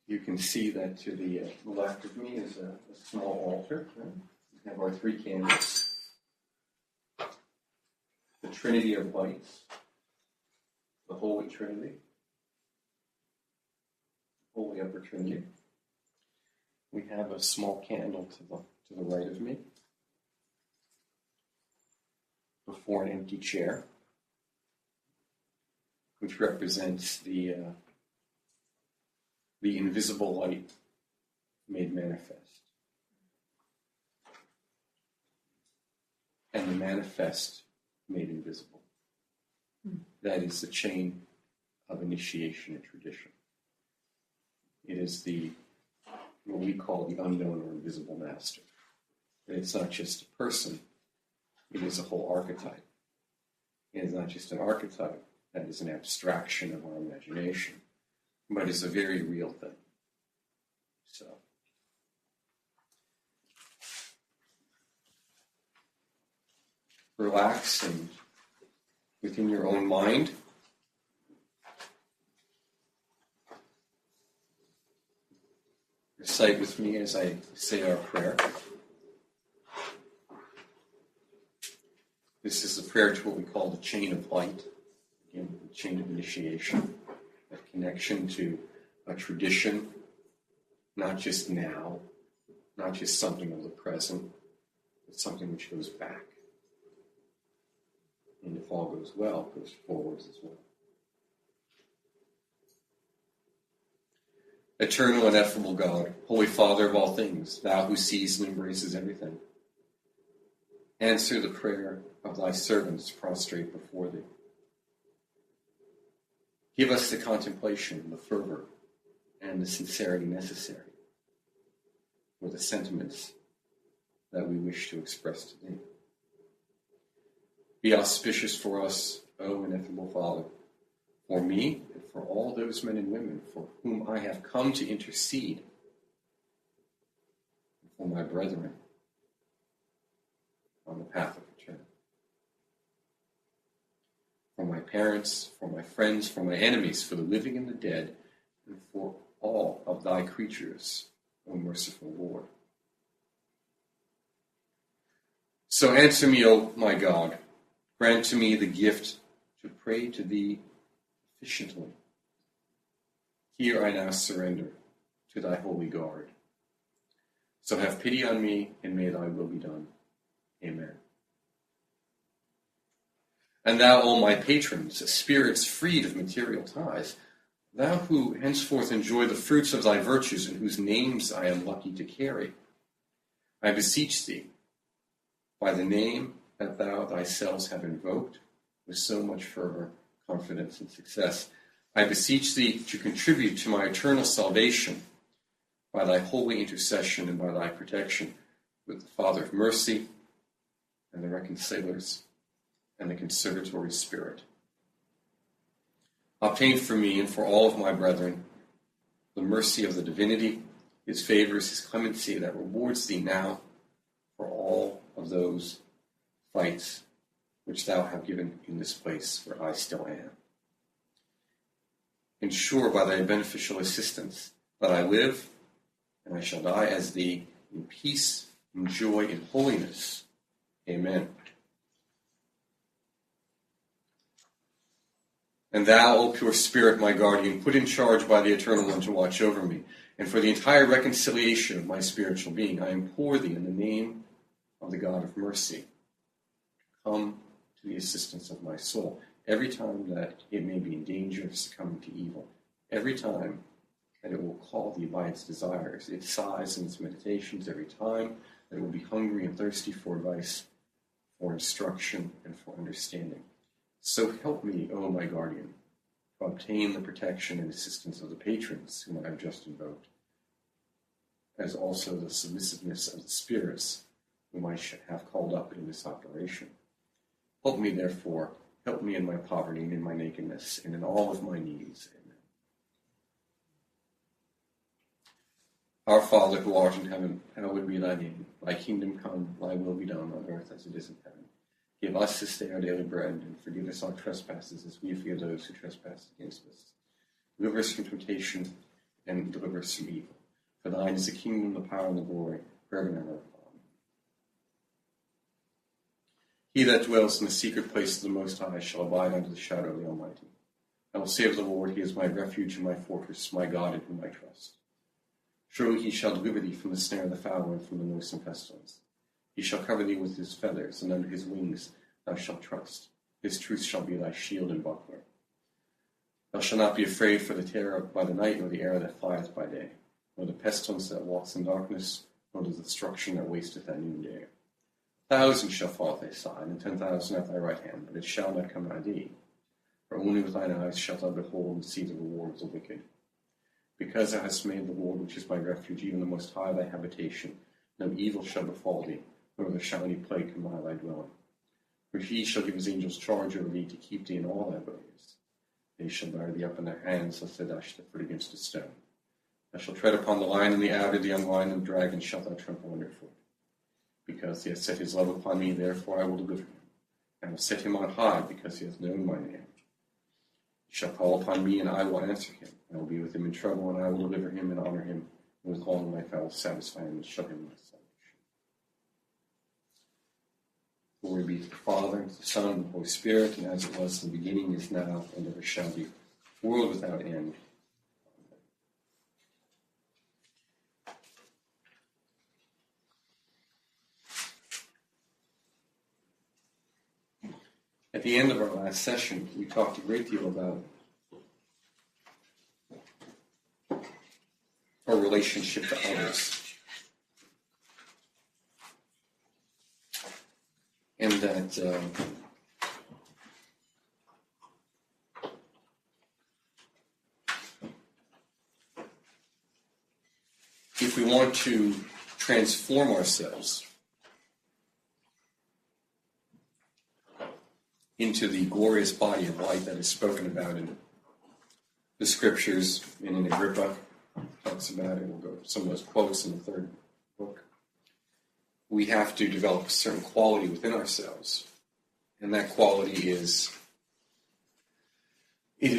You can see that to the left of me is a small altar. Right? We have our 3 candles. The Trinity of Lights, the Holy Trinity, Holy Upper Trinity. We have a small candle to the right of me, before an empty chair, which represents the invisible light made manifest, and the manifest made invisible. That is the chain of initiation and tradition. It is what we call the unknown or invisible master. And it's not just a person, it is a whole archetype. It is not just an archetype that is an abstraction of our imagination, but is a very real thing. So, relax and within your own mind, recite with me as I say our prayer. This is the prayer to what we call the chain of light, again, the chain of initiation, a connection to a tradition, not just now, not just something of the present, but something which goes back. And if all goes well, goes forwards as well. Eternal and ineffable God, Holy Father of all things, thou who sees and embraces everything, answer the prayer of thy servants prostrate before thee. Give us the contemplation, the fervor, and the sincerity necessary for the sentiments that we wish to express to thee. Be auspicious for us, O ineffable Father, for me and for all those men and women for whom I have come to intercede, and for my brethren on the path of eternity. For my parents, for my friends, for my enemies, for the living and the dead, and for all of thy creatures, O merciful Lord. So answer me, O my God. Grant to me the gift to pray to thee efficiently. Here I now surrender to thy holy guard. So have pity on me, and may thy will be done. Amen. And thou, O my patrons, spirits freed of material ties, thou who henceforth enjoy the fruits of thy virtues and whose names I am lucky to carry, I beseech thee, by the name that thou thyself have invoked with so much fervor, confidence, and success, I beseech thee to contribute to my eternal salvation by thy holy intercession and by thy protection with the Father of mercy and the reconcilers and the conservatory spirit. Obtain for me and for all of my brethren the mercy of the divinity, his favors, his clemency that rewards thee now for all of those fights which thou hast given in this place where I still am. Ensure by thy beneficial assistance that I live and I shall die as thee in peace, in joy, in holiness. Amen. And thou, O pure Spirit, my guardian, put in charge by the Eternal One to watch over me, and for the entire reconciliation of my spiritual being, I implore thee in the name of the God of mercy, come to the assistance of my soul, every time that it may be in danger of succumbing to evil, every time that it will call thee by its desires, its sighs and its meditations, every time that it will be hungry and thirsty for advice, for instruction, and for understanding. So help me, O my guardian, to obtain the protection and assistance of the patrons whom I have just invoked, as also the submissiveness of the spirits whom I have called up in this operation. Help me, therefore, help me in my poverty and in my nakedness, and in all of my needs. Amen. Our Father, who art in heaven, hallowed be thy name. Thy kingdom come, thy will be done on earth as it is in heaven. Give us this day our daily bread, and forgive us our trespasses as we forgive those who trespass against us. Deliver us from temptation, and deliver us from evil. For thine is the kingdom, the power, and the glory, forever and ever. Amen. He that dwells in the secret place of the Most High shall abide under the shadow of the Almighty. I will say of the Lord, he is my refuge and my fortress, my God in whom I trust. Surely he shall deliver thee from the snare of the fowler and from the noisome pestilence. He shall cover thee with his feathers, and under his wings thou shalt trust. His truth shall be thy shield and buckler. Thou shalt not be afraid for the terror by the night, nor the arrow that flieth by day, nor the pestilence that walks in darkness, nor the destruction that wasteth at noonday. 1,000 shall fall at thy side, and 10,000 at thy right hand, but it shall not come nigh thee. For only with thine eyes shalt thou behold and see the reward of the wicked. Because thou hast made the Lord, which is my refuge, even the Most High, thy habitation, no evil shall befall thee, nor there shall any plague come nigh thy dwelling. For he shall give his angels charge over thee to keep thee in all thy ways. They shall bear thee up in their hands, lest thou dash thy foot against a stone. Thou shalt tread upon the lion and the adder, the young lion and the dragon shalt thou trample under foot. Because he hath set his love upon me, therefore I will deliver him. I will set him on high, because he hath known my name. He shall call upon me, and I will answer him. I will be with him in trouble, and I will deliver him and honor him, and with all my fellows satisfy him and show him my salvation. Glory be to the Father, and to the Son, and the Holy Spirit, and as it was in the beginning, is now, and ever shall be, world without end. At the end of our last session, we talked a great deal about our relationship to others. And that if we want to transform ourselves into the glorious body of light that is spoken about in the scriptures and in Agrippa talks about it. We'll go to some of those quotes in the third book. We have to develop a certain quality within ourselves. And that quality is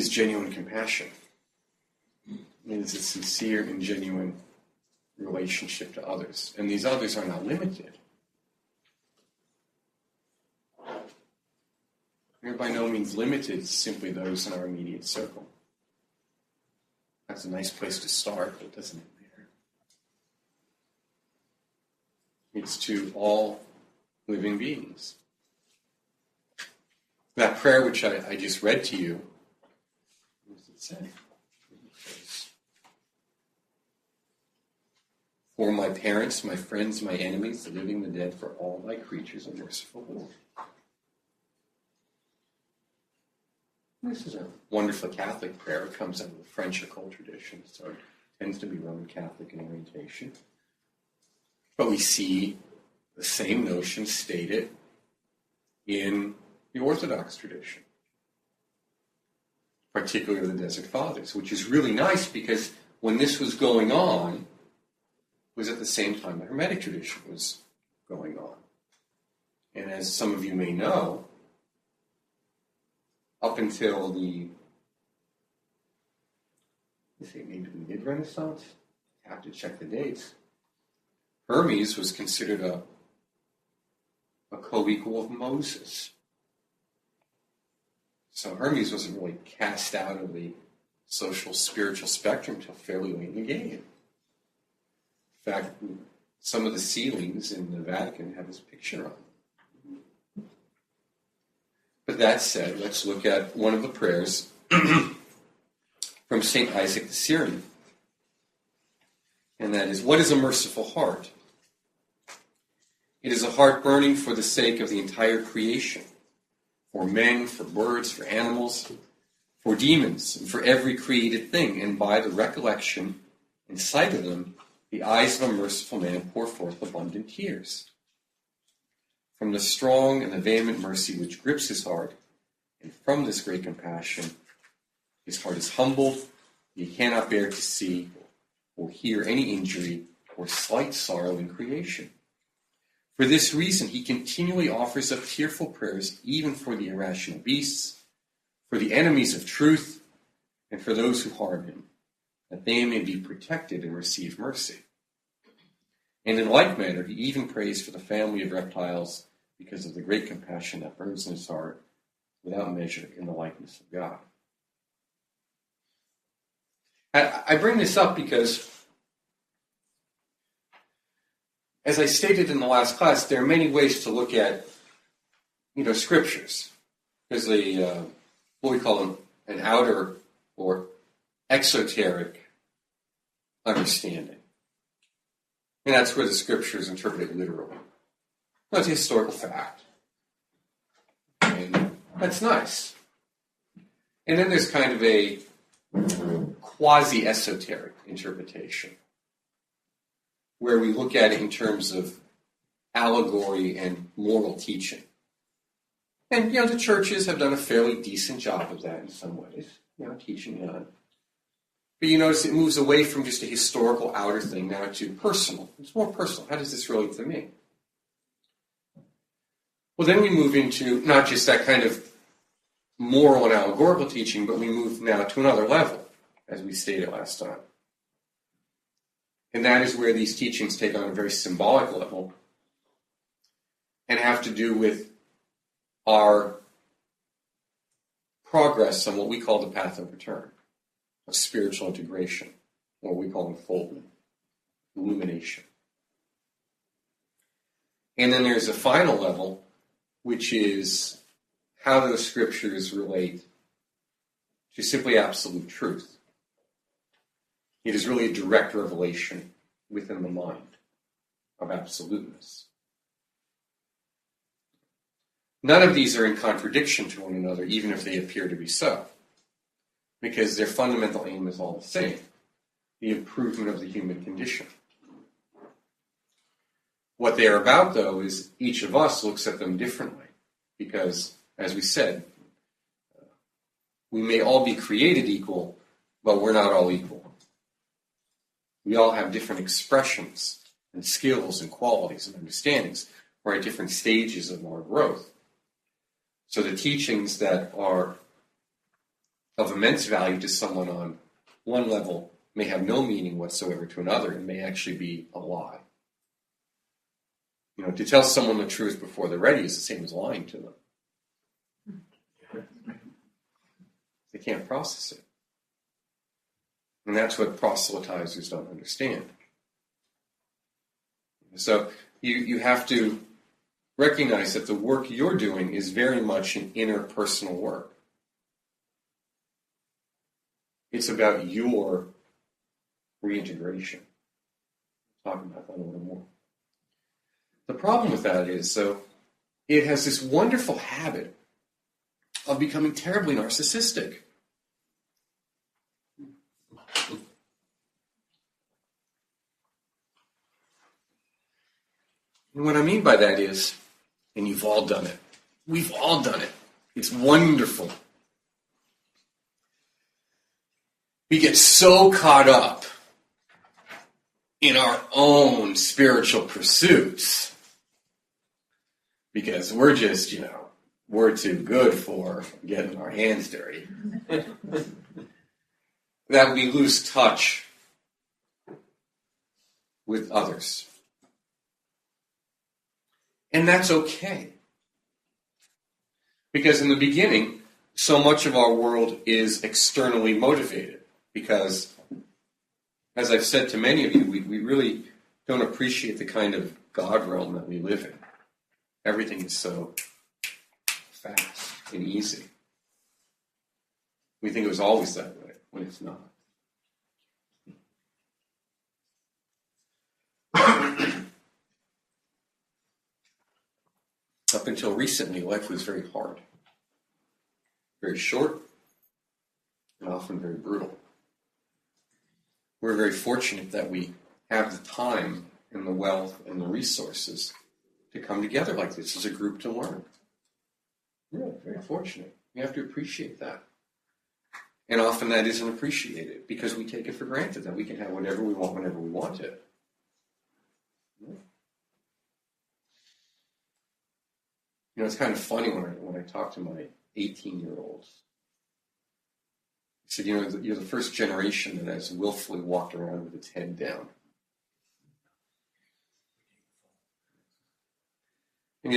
genuine compassion. It is a sincere and genuine relationship to others. And these others are not limited. They're by no means limited, simply those in our immediate circle. That's a nice place to start, but it doesn't end there. It's to all living beings. That prayer which I just read to you, what does it say? For my parents, my friends, my enemies, the living, the dead, for all thy creatures, O merciful Lord. This is a wonderful Catholic prayer. It comes out of the French occult tradition, so it tends to be Roman Catholic in orientation. But we see the same notion stated in the Orthodox tradition, particularly the Desert Fathers, which is really nice because when this was going on, it was at the same time the Hermetic tradition was going on. And as some of you may know, up until maybe the mid-Renaissance, I have to check the dates, Hermes was considered a co-equal of Moses. So Hermes wasn't really cast out of the social, spiritual spectrum until fairly late in the game. In fact, some of the ceilings in the Vatican have his picture on them. But that said, let's look at one of the prayers from St. Isaac the Syrian. And that is, what is a merciful heart? It is a heart burning for the sake of the entire creation, for men, for birds, for animals, for demons, and for every created thing. And by the recollection and sight of them, the eyes of a merciful man pour forth abundant tears. From the strong and the vehement mercy which grips his heart, and from this great compassion, his heart is humbled, he cannot bear to see or hear any injury or slight sorrow in creation. For this reason, he continually offers up tearful prayers even for the irrational beasts, for the enemies of truth, and for those who harm him. that they may be protected and receive mercy. And in like manner, he even prays for the family of reptiles because of the great compassion that burns in his heart without measure in the likeness of God. I bring this up because, as I stated in the last class, there are many ways to look at, scriptures. There's what we call an outer or exoteric understanding. And that's where the scripture is interpreted literally. That's a historical fact. And that's nice. And then there's kind of a quasi-esoteric interpretation, where we look at it in terms of allegory and moral teaching. And, the churches have done a fairly decent job of that in some ways, teaching on. But you notice it moves away from just a historical outer thing now to personal. It's more personal. How does this relate to me? Well, then we move into not just that kind of moral and allegorical teaching, but we move now to another level, as we stated last time. And that is where these teachings take on a very symbolic level and have to do with our progress on what we call the path of return, of spiritual integration, or what we call unfoldment, illumination. And then there's a final level, which is how those scriptures relate to simply absolute truth. It is really a direct revelation within the mind of absoluteness. None of these are in contradiction to one another, even if they appear to be so, because their fundamental aim is all the same, the improvement of the human condition. What they are about, though, is each of us looks at them differently, because, as we said, we may all be created equal, but we're not all equal. We all have different expressions and skills and qualities and understandings. We're at different stages of our growth. So the teachings that are of immense value to someone on one level may have no meaning whatsoever to another and may actually be a lie. To tell someone the truth before they're ready is the same as lying to them. They can't process it. And that's what proselytizers don't understand. So you have to recognize that the work you're doing is very much an interpersonal work. It's about your reintegration. I'll talk about that a little more. The problem with that is, so it has this wonderful habit of becoming terribly narcissistic. And what I mean by that is, and you've all done it. We've all done it. It's wonderful. We get so caught up in our own spiritual pursuits because we're just, we're too good for getting our hands dirty. That we lose touch with others. And that's okay. Because in the beginning, so much of our world is externally motivated. Because, as I've said to many of you, we really don't appreciate the kind of God realm that we live in. Everything is so fast and easy. We think it was always that way, when it's not. Up until recently, life was very hard, very short, and often very brutal. We're very fortunate that we have the time and the wealth and the resources to come together like this as a group to learn. We're very fortunate. We have to appreciate that. And often that isn't appreciated because we take it for granted that we can have whatever we want whenever we want it. It's kind of funny when I talk to my 18-year-olds. He said, you're the first generation that has willfully walked around with its head down. And,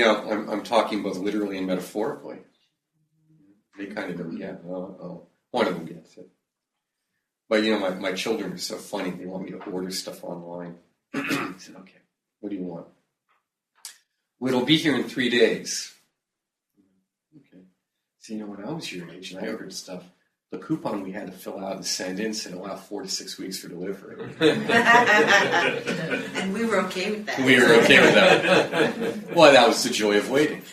I'm talking both literally and metaphorically. They kind of don't get. One of them gets it. But, my children are so funny. They want me to order stuff online. I said, okay, what do you want? Well, it'll be here in 3 days. Okay. So, when I was your age and I ordered stuff, the coupon we had to fill out and send in said allow 4 to 6 weeks for delivery. And we were okay with that. We were okay with that. Well, that was the joy of waiting.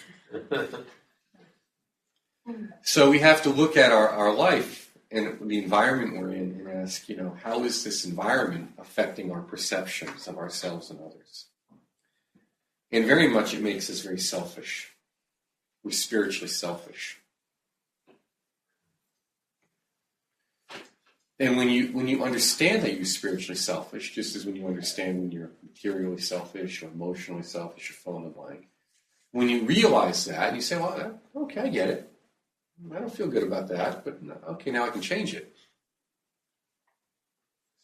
So we have to look at our life and the environment we're in and ask, how is this environment affecting our perceptions of ourselves and others? And very much it makes us very selfish. We're spiritually selfish. And when you understand that you're spiritually selfish, just as when you understand when you're materially selfish or emotionally selfish or fill in the blank, when you realize that, you say, well, okay, I get it. I don't feel good about that, but okay, now I can change it.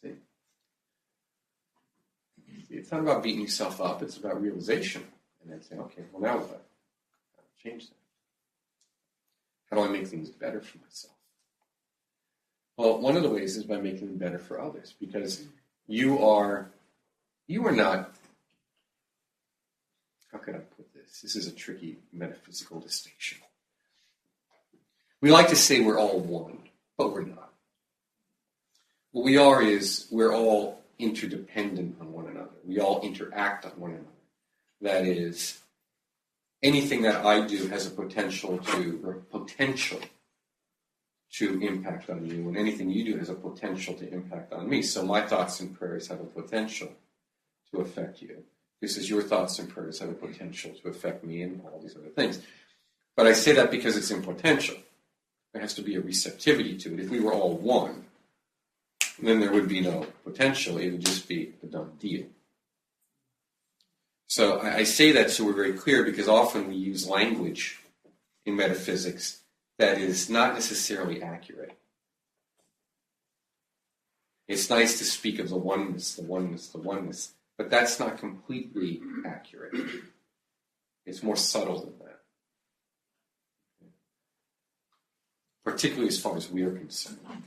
See? It's not about beating yourself up, it's about realization. And then saying, okay, well, now what? How do I change that? How do I make things better for myself? Well, one of the ways is by making them better for others, because you are not, how could I put this? This is a tricky metaphysical distinction. We like to say we're all one, but we're not. What we are is we're all interdependent on one another. We all interact on one another. That is, anything that I do has a potential to impact on you, and anything you do has a potential to impact on me. So my thoughts and prayers have a potential to affect you. Just as your thoughts and prayers have a potential to affect me and all these other things. But I say that because it's in potential. There has to be a receptivity to it. If we were all one, then there would be no potential. It would just be a done deal. So I say that so we're very clear, because often we use language in metaphysics that is not necessarily accurate. It's nice to speak of the oneness, but that's not completely accurate. It's more subtle than that. Particularly as far as we are concerned.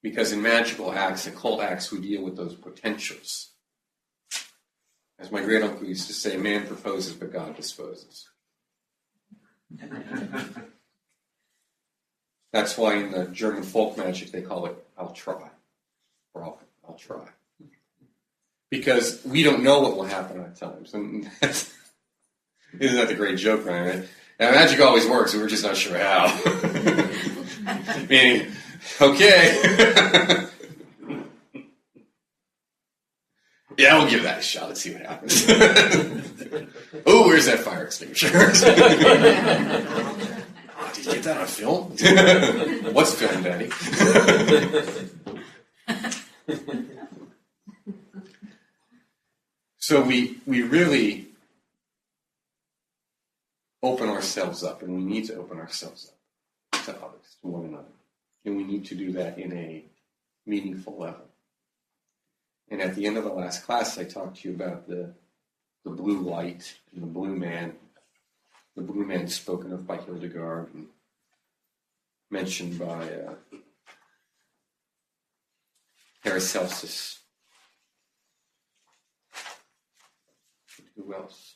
Because in magical acts, occult acts, we deal with those potentials. As my great uncle used to say, man proposes, but God disposes. That's why in the German folk magic they call it, I'll try. Or I'll try. Because we don't know what will happen at times. And isn't that the great joke, Ryan? Now, magic always works, and we're just not sure how. Meaning, okay. Yeah, we'll give that a shot. Let's see what happens. Oh, where's that fire extinguisher? Oh, did you get that on film? What's film, Daddy? So we really open ourselves up, and we need to open ourselves up to others, to one another. And we need to do that in a meaningful level. And at the end of the last class, I talked to you about the blue light and the blue man. The blue man spoken of by Hildegard and mentioned by Paracelsus. Who else?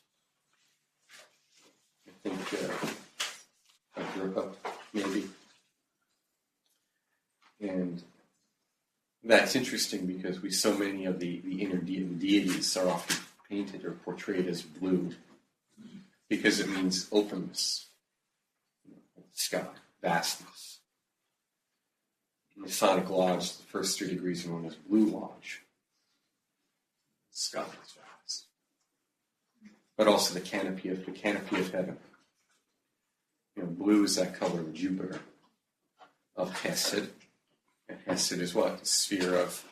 I think Agrippa, maybe. And that's interesting because so many of the inner deities are often painted or portrayed as blue because it means openness, sky, vastness. In Masonic Lodge, the first 3 degrees are known as Blue Lodge. Sky is vast. But also the canopy of heaven. Blue is that color of Jupiter, of Hesed. And Hesed is what? The sphere of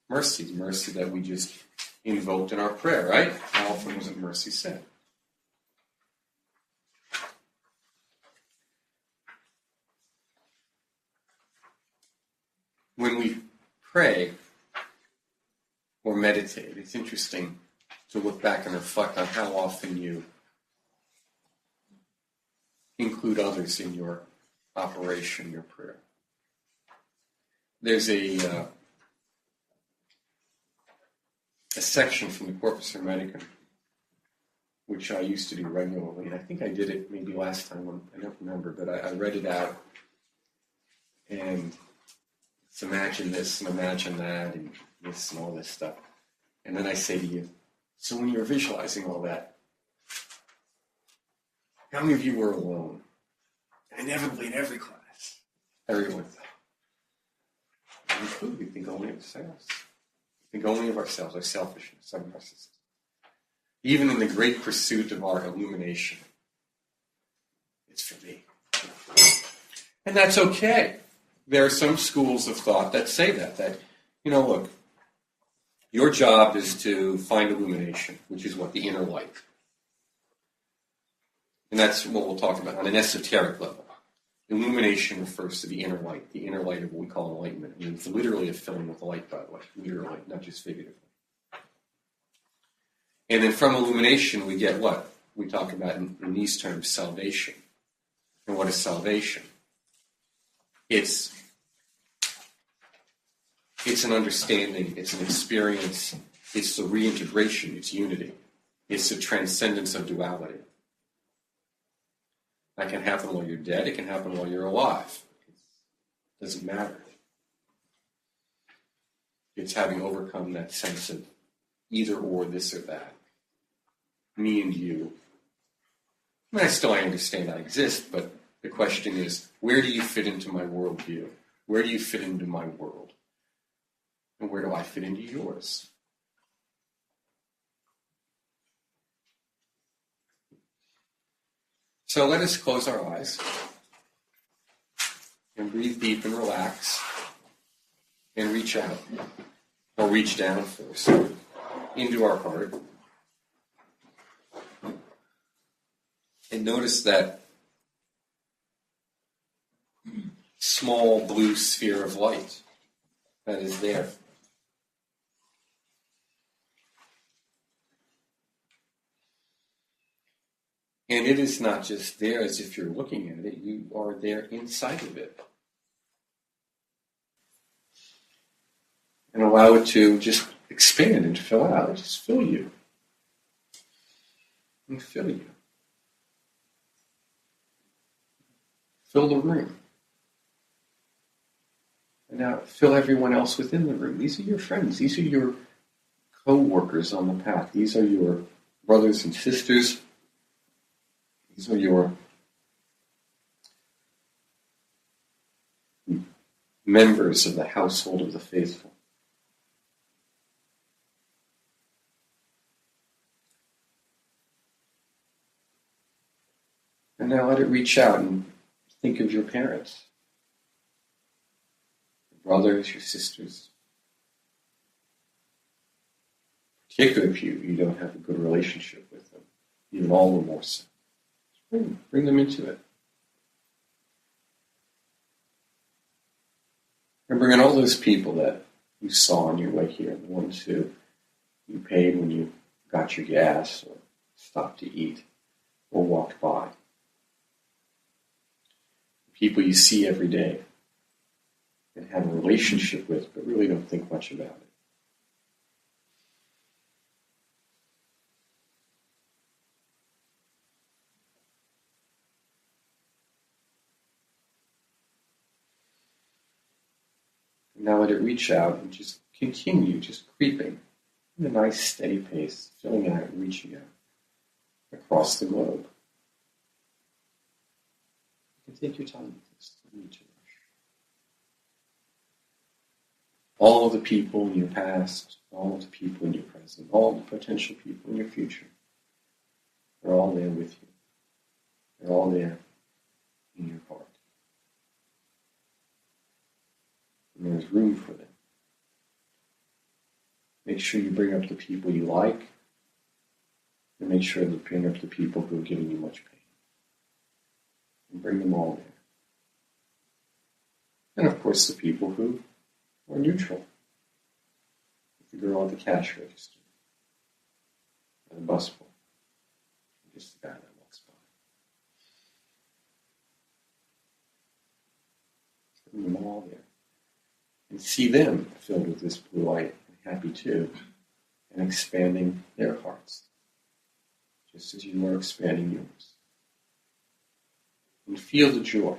mercy. The mercy that we just invoked in our prayer, right? How often was it mercy said? when we pray or meditate, it's interesting to look back and reflect on how often you include others in your operation, your prayer. There's a section from the Corpus Hermeticum, which I used to do regularly, and I think I did it maybe last time, I don't remember, but I read it out, and let's imagine this and imagine that, and this and all this stuff. And then I say to you, so when you're visualizing all that, how many of you were alone? And inevitably in every class, everyone thought, we think only of ourselves. We think only of ourselves, our selfishness, our narcissism. Even in the great pursuit of our illumination, it's for me. And that's okay. There are some schools of thought that say that, look, your job is to find illumination, which is what? The inner light. And that's what we'll talk about on an esoteric level. Illumination refers to the inner light of what we call enlightenment. I mean, it's literally a filling with light, by the way, literally, not just figuratively. And then from illumination, we get what? We talk about in these terms, salvation. And what is salvation? It's an understanding, it's an experience, it's the reintegration, it's unity, it's the transcendence of duality. That can happen while you're dead, it can happen while you're alive. It doesn't matter. It's having overcome that sense of either or, this or that. Me and you. I mean, I understand I exist, but the question is, where do you fit into my worldview? Where do you fit into my world? And where do I fit into yours? So let us close our eyes and breathe deep and relax and reach out, or reach down first, into our heart. And notice that small blue sphere of light that is there. And it is not just there as if you're looking at it, you are there inside of it. And allow it to just expand and fill out, just fill you. And fill you. Fill the room. And now fill everyone else within the room. These are your friends. These are your co-workers on the path. These are your brothers and sisters. These are your members of the household of the faithful. And now let it reach out and think of your parents, your brothers, your sisters. Particularly if you don't have a good relationship with them, even all the more so. Bring them into it. And bring in all those people that you saw on your way here, the ones who you paid when you got your gas or stopped to eat or walked by. People you see every day and have a relationship with, but really don't think much about it. Now let it reach out and just continue, just creeping at a nice steady pace, filling out and reaching out across the globe. You can take your time with this. You don't need to rush. All of the people in your past, all of the people in your present, all the potential people in your future, they're all there with you. They're all there in your heart. And there's room for them. Make sure you bring up the people you like, and make sure you bring up the people who are giving you much pain. And bring them all there. And of course the people who or neutral, with the girl at the cash register, or the busboy, or just the guy that walks by. Bring them all there. And see them filled with this blue light and happy too, and expanding their hearts, just as you are expanding yours. And feel the joy.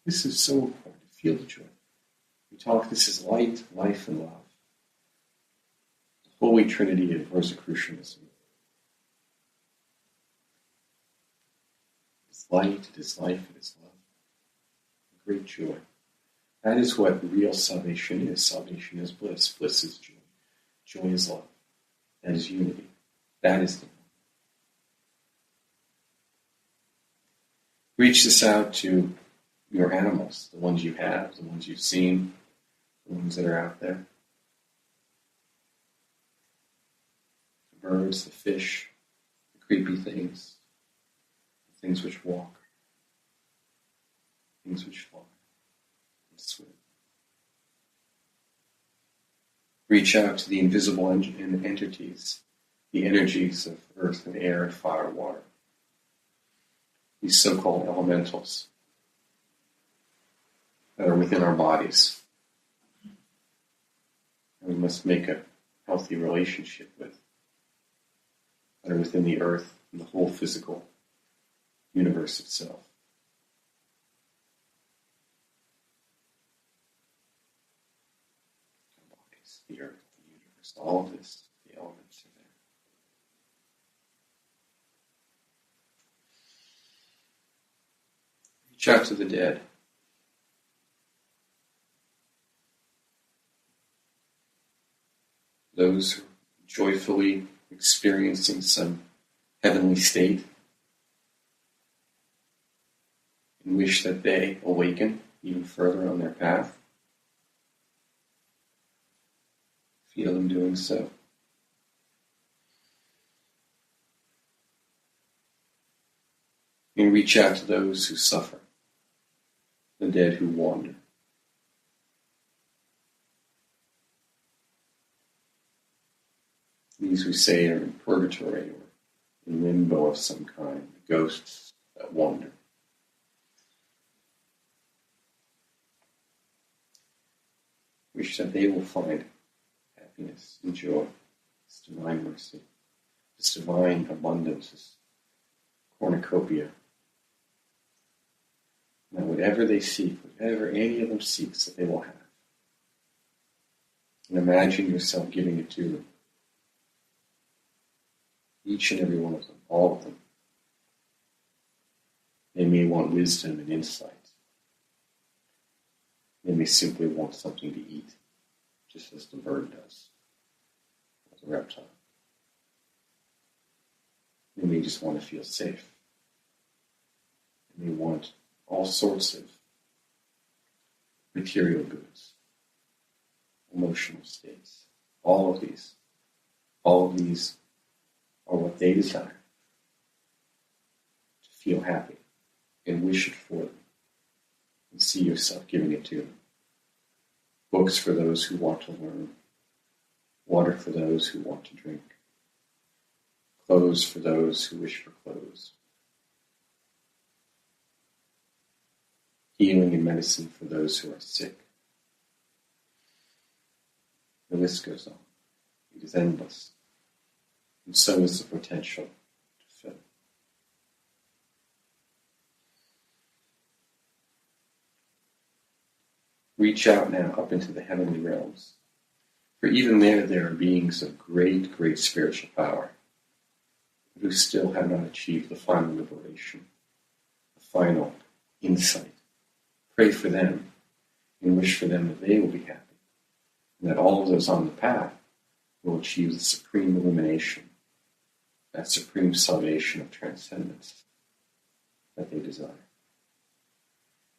This is so important. Feel the joy. We talk, this is light, life, and love. The Holy Trinity of Rosicrucianism. It's light, it is life, it is love. Great joy. That is what real salvation is. Salvation is bliss. Bliss is joy. Joy is love. That is unity. That is the one. Reach this out to your animals, the ones you have, the ones you've seen, the ones that are out there. The birds, the fish, the creepy things, the things which walk, things which fly and swim. Reach out to the invisible entities, the energies of earth and air and fire and water. These so-called elementals that are within our bodies. And we must make a healthy relationship with, that are within the earth and the whole physical universe itself. Our bodies, the earth, the universe, all of this, the elements are there. Reach out to the dead. Those who are joyfully experiencing some heavenly state and wish that they awaken even further on their path. Feel them doing so. And reach out to those who suffer, the dead who wander. These we say are in purgatory or in limbo of some kind, the ghosts that wander. Wish that they will find happiness and joy, this divine mercy, this divine abundance, this cornucopia. Now, whatever they seek, whatever any of them seeks, that they will have. And imagine yourself giving it to them. Each and every one of them, all of them. They may want wisdom and insight. They may simply want something to eat, just as the bird does, or the reptile. They may just want to feel safe. They may want all sorts of material goods, emotional states. All of these are what they desire, to feel happy and wish it for them, and see yourself giving it to them. Books for those who want to learn, water for those who want to drink, clothes for those who wish for clothes, healing and medicine for those who are sick. The list goes on. It is endless. And so is the potential to fill. Reach out now up into the heavenly realms. For even there are beings of great, great spiritual power, but who still have not achieved the final liberation, the final insight. Pray for them and wish for them that they will be happy, and that all of those on the path will achieve the supreme illumination, that supreme salvation of transcendence that they desire.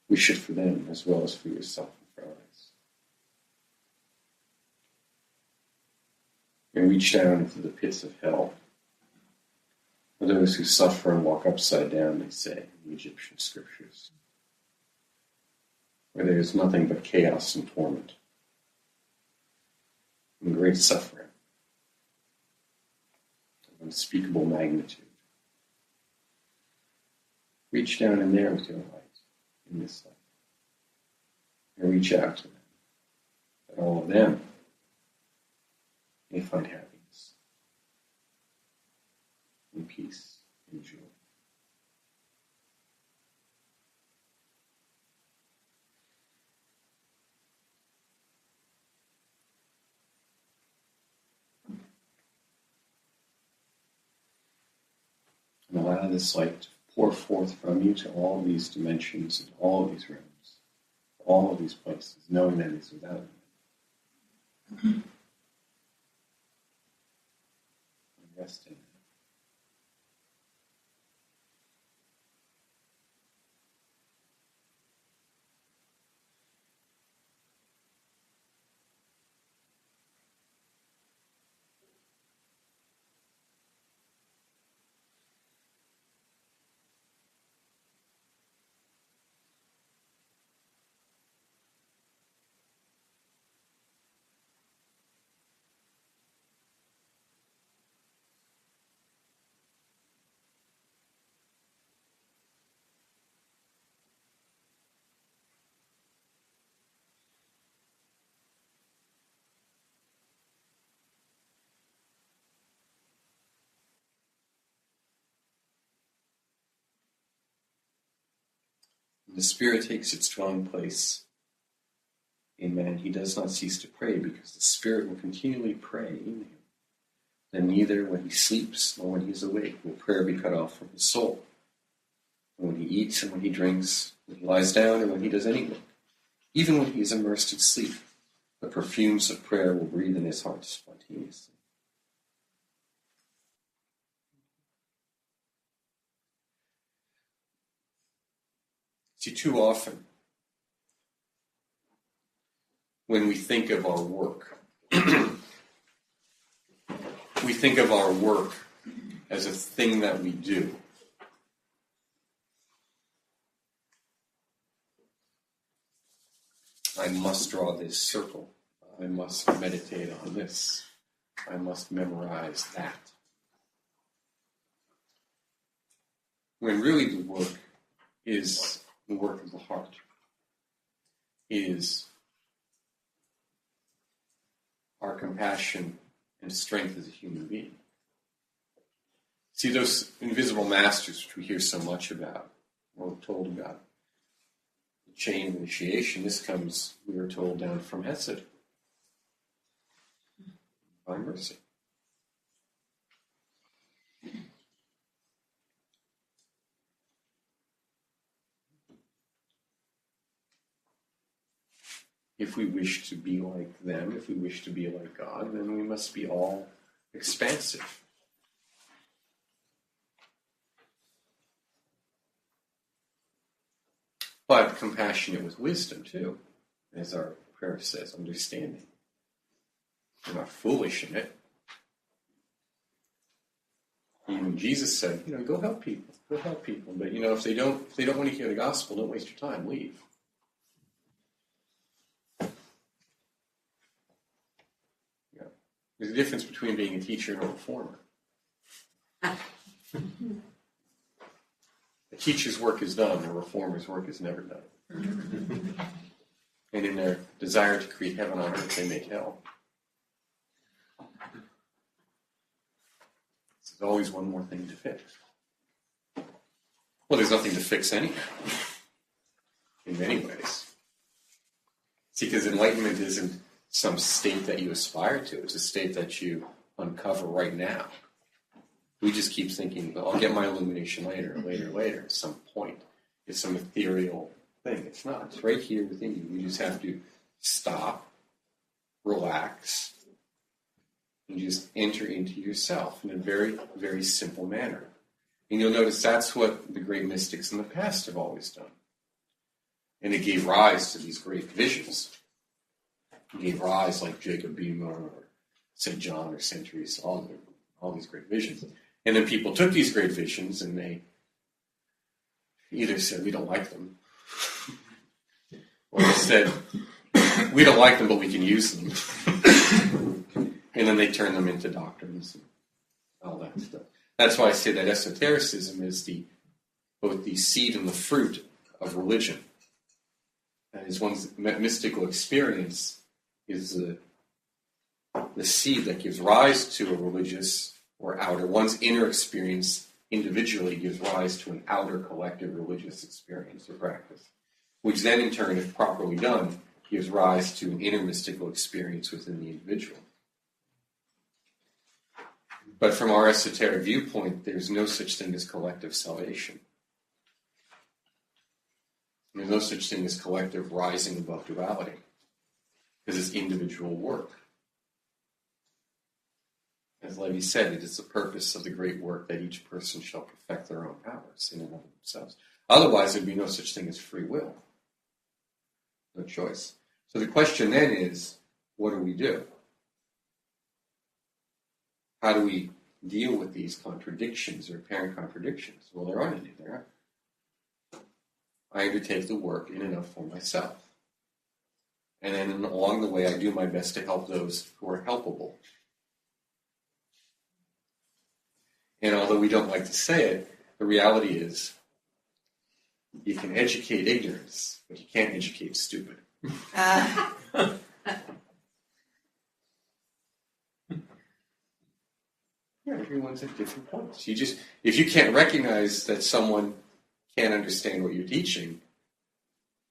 Wish it for them as well as for yourself and for others. And reach down into the pits of hell. For those who suffer and walk upside down, they say in the Egyptian scriptures, where there is nothing but chaos and torment. and great suffering of unspeakable magnitude. Reach down in there with your light, in this light, and reach out to them, that all of them may find happiness, and peace, and joy. And allow this light to pour forth from you to all these dimensions and all of these realms, all of these places, knowing that it's without you. And rest in it. The Spirit takes its dwelling place in man. He does not cease to pray, because the Spirit will continually pray in him. Then neither when he sleeps nor when he is awake will prayer be cut off from his soul. And when he eats and when he drinks, when he lies down and when he does any work, even when he is immersed in sleep, the perfumes of prayer will breathe in his heart spontaneously. See, too often, when we think of our work, we think of our work as a thing that we do. I must draw this circle. I must meditate on this. I must memorize that. When really the work is the work of the heart, is our compassion and strength as a human being. See, those invisible masters which we hear so much about, or we're told about, the chain of initiation, this comes, we are told, down from Hesed, by mercy. If we wish to be like them, if we wish to be like God, then we must be all expansive. But compassionate with wisdom, too, as our prayer says, understanding. We're not foolish in it. Even Jesus said, go help people. Go help people. But, if they don't want to hear the gospel, don't waste your time. Leave. There's a difference between being a teacher and a reformer. A teacher's work is done, a reformer's work is never done. And in their desire to create heaven on earth, they make hell. There's always one more thing to fix. Well, there's nothing to fix anyhow, in many ways. See, because enlightenment isn't some state that you aspire to. It's a state that you uncover right now. We just keep thinking, well, I'll get my illumination later, at some point. It's some ethereal thing. It's not. It's right here within you. You just have to stop, relax, and just enter into yourself in a very, very simple manner. And you'll notice that's what the great mystics in the past have always done. And it gave rise to these great visions. It gave rise, like Jacob Boehme or St. John or St. Teresa, all these great visions. And then people took these great visions and they either said, we don't like them, or they said, we don't like them, but we can use them. And then they turn them into doctrines and all that stuff. That's why I say that esotericism is both the seed and the fruit of religion. And as one's mystical experience is the seed that gives rise to a religious or outer. One's inner experience individually gives rise to an outer collective religious experience or practice, which then in turn, if properly done, gives rise to an inner mystical experience within the individual. But from our esoteric viewpoint, there's no such thing as collective salvation. There's no such thing as collective rising above duality, because it's individual work. As Levi said, it is the purpose of the great work that each person shall perfect their own powers in and of themselves. Otherwise, there'd be no such thing as free will. No choice. So the question then is, what do we do? How do we deal with these contradictions or apparent contradictions? Well, there aren't any there. I undertake the work in and of for myself. And then along the way, I do my best to help those who are helpable. And although we don't like to say it, the reality is you can educate ignorance, but you can't educate stupid. Yeah, everyone's at different points. If you can't recognize that someone can't understand what you're teaching,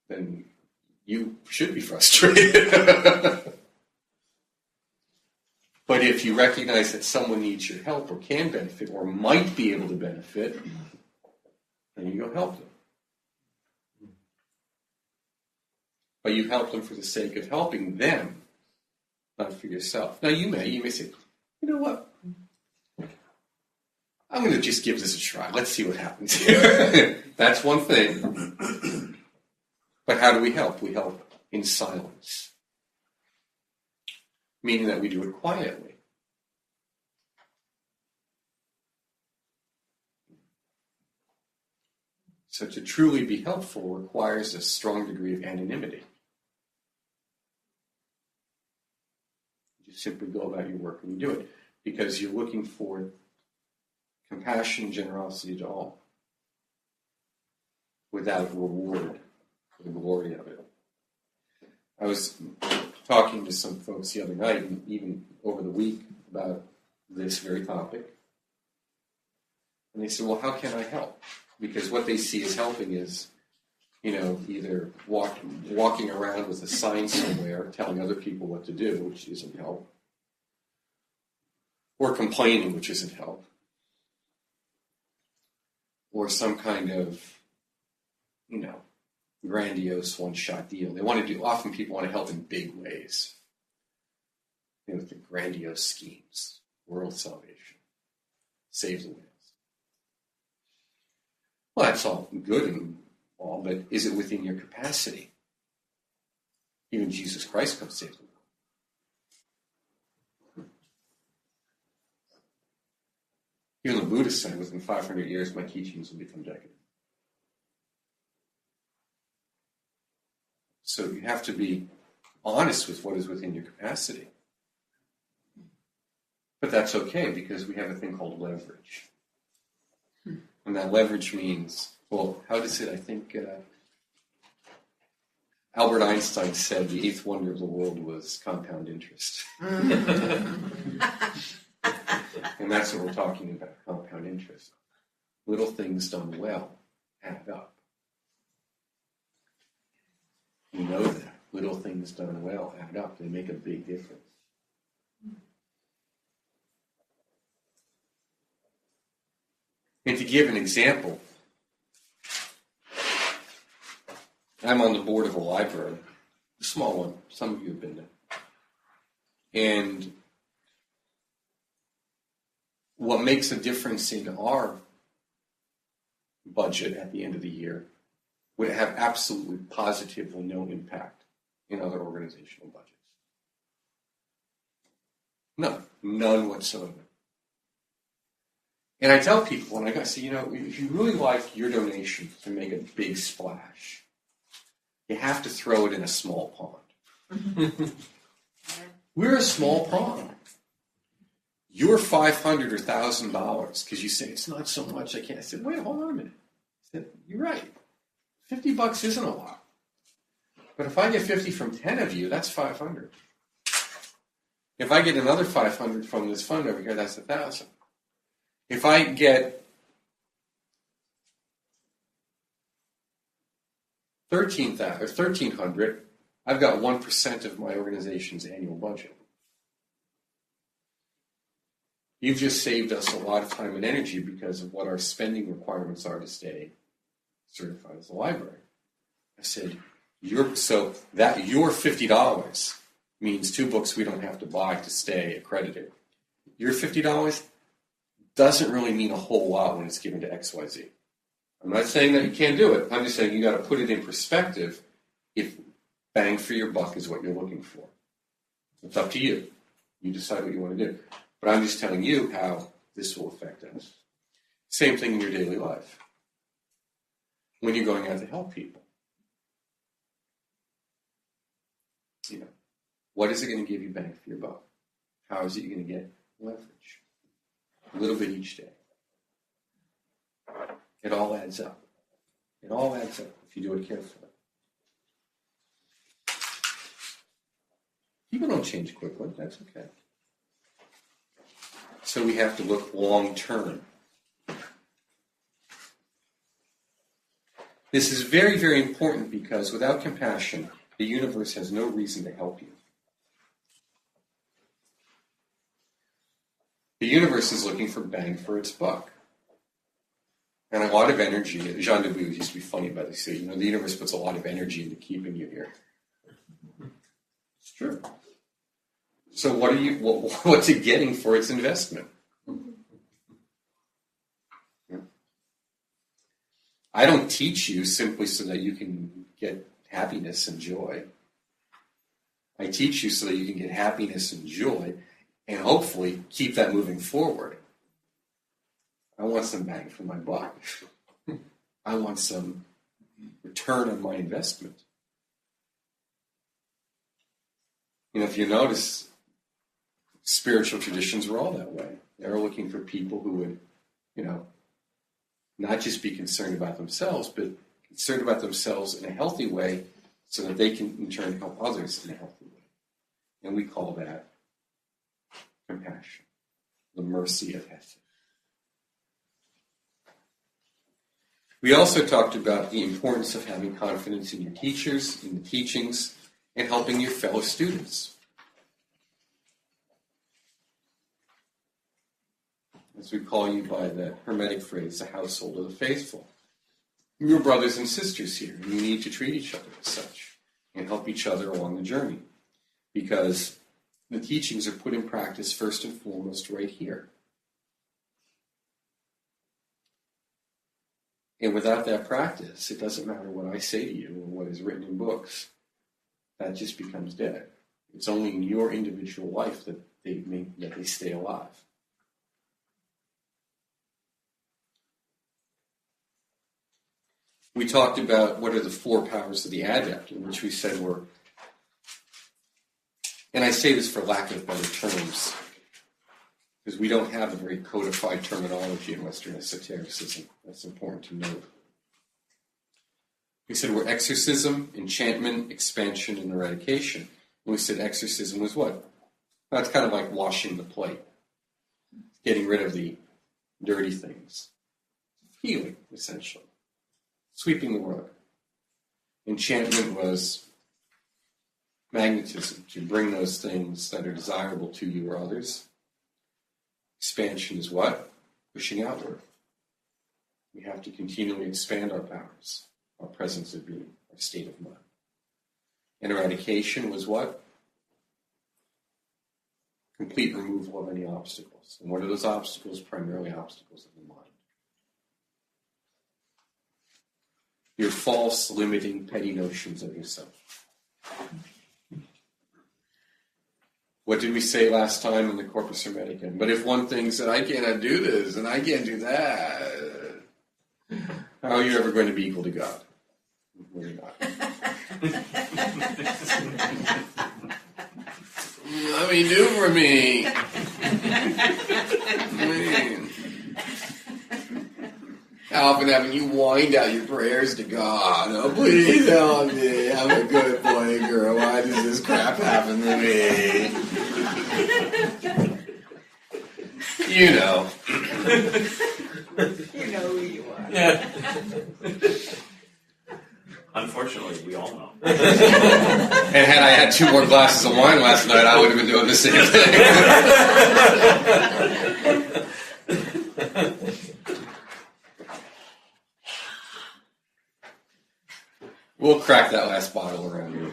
then you should be frustrated. But if you recognize that someone needs your help or can benefit or might be able to benefit, then you go help them. But you help them for the sake of helping them, not for yourself. Now you may say, you know what? I'm going to just give this a try. Let's see what happens here. That's one thing. But how do we help? We help in silence. Meaning that we do it quietly. So to truly be helpful requires a strong degree of anonymity. You simply go about your work and you do it because you're looking for compassion and generosity to all without reward for the glory of it. I was talking to some folks the other night and even over the week about this very topic. And they said, well, how can I help? Because what they see as helping is, either walking around with a sign somewhere telling other people what to do, which isn't help, or complaining, which isn't help, or some kind of, grandiose one-shot deal. Often people want to help in big ways. With the grandiose schemes, world salvation, save the whales. Well, that's all good and all, but is it within your capacity? Even Jesus Christ comes save the world. Even the Buddhists said within 500 years my teachings will become decadent. So you have to be honest with what is within your capacity. But that's okay because we have a thing called leverage. And that leverage means, well, how does it, I think, Albert Einstein said the eighth wonder of the world was compound interest. And that's what we're talking about, compound interest. Little things done well add up. You know that. Little things done well add up. They make a big difference. And to give an example, I'm on the board of a library, a small one. Some of you have been there. And what makes a difference in our budget at the end of the year would have absolutely positively no impact in other organizational budgets. None whatsoever. And I tell people when I say, if you really like your donation to make a big splash, you have to throw it in a small pond. We're a small pond. your $500 or $1,000, because you say, it's not so much, I can't. I said, wait, hold on a minute. I said, you're right. $50 isn't a lot. But if I get 50 from 10 of you, that's 500. If I get another 500 from this fund over here, that's 1,000. If I get 1,300, I've got 1% of my organization's annual budget. You've just saved us a lot of time and energy because of what our spending requirements are to stay certified as a library. I said, your $50 means 2 books we don't have to buy to stay accredited. Your $50 doesn't really mean a whole lot when it's given to XYZ. I'm not saying that you can't do it. I'm just saying you got to put it in perspective if bang for your buck is what you're looking for. It's up to you. You decide what you want to do. But I'm just telling you how this will affect us. Same thing in your daily life. When you're going out to help people. You know, what is it going to give you bang for your buck? How is it you're going to get leverage? A little bit each day. It all adds up. It all adds up if you do it carefully. People don't change quickly. That's okay. So we have to look long term. This is very, very important because without compassion, the universe has no reason to help you. The universe is looking for bang for its buck. And a lot of energy. Jean Dubus used to be funny about this. The universe puts a lot of energy into keeping you here. It's true. So what's it getting for its investment? Yeah. I don't teach you simply so that you can get happiness and joy. I teach you so that you can get happiness and joy and hopefully keep that moving forward. I want some bang for my buck. I want some return on my investment. If you notice, spiritual traditions were all that way. They were looking for people who would, not just be concerned about themselves, but concerned about themselves in a healthy way so that they can, in turn, help others in a healthy way. And we call that compassion, the mercy of Hesed. We also talked about the importance of having confidence in your teachers, in the teachings, and helping your fellow students. As we call you by the Hermetic phrase, the household of the faithful. You're brothers and sisters here, and you need to treat each other as such and help each other along the journey. Because the teachings are put in practice first and foremost right here. And without that practice, it doesn't matter what I say to you or what is written in books. That just becomes dead. It's only in your individual life that they stay alive. We talked about what are the 4 powers of the adept, in which we said were, and I say this for lack of better terms, because we don't have a very codified terminology in Western esotericism. That's important to note. We said we're exorcism, enchantment, expansion, and eradication. And we said exorcism was what? That's kind of like washing the plate. Getting rid of the dirty things. Healing, essentially. Sweeping the rug. Enchantment was magnetism, to bring those things that are desirable to you or others. Expansion is what? Pushing outward. We have to continually expand our powers, our presence of being, our state of mind. And eradication was what? Complete removal of any obstacles. And what are those obstacles? Primarily obstacles of the mind. Your false, limiting, petty notions of yourself. What did we say last time in the Corpus Hermeticum? But if one thing said, I cannot do this, and I can't do that, how are you ever going to be equal to God? Well, you're not. Let me do for me. Man. How often haven't you whined out your prayers to God? Oh, please help me. I'm a good boy and girl. Why does this crap happen to me? You know. You know who you are. Yeah. Unfortunately, we all know. And had I had 2 more glasses of wine last night, I would have been doing the same thing. We'll crack that last bottle around here.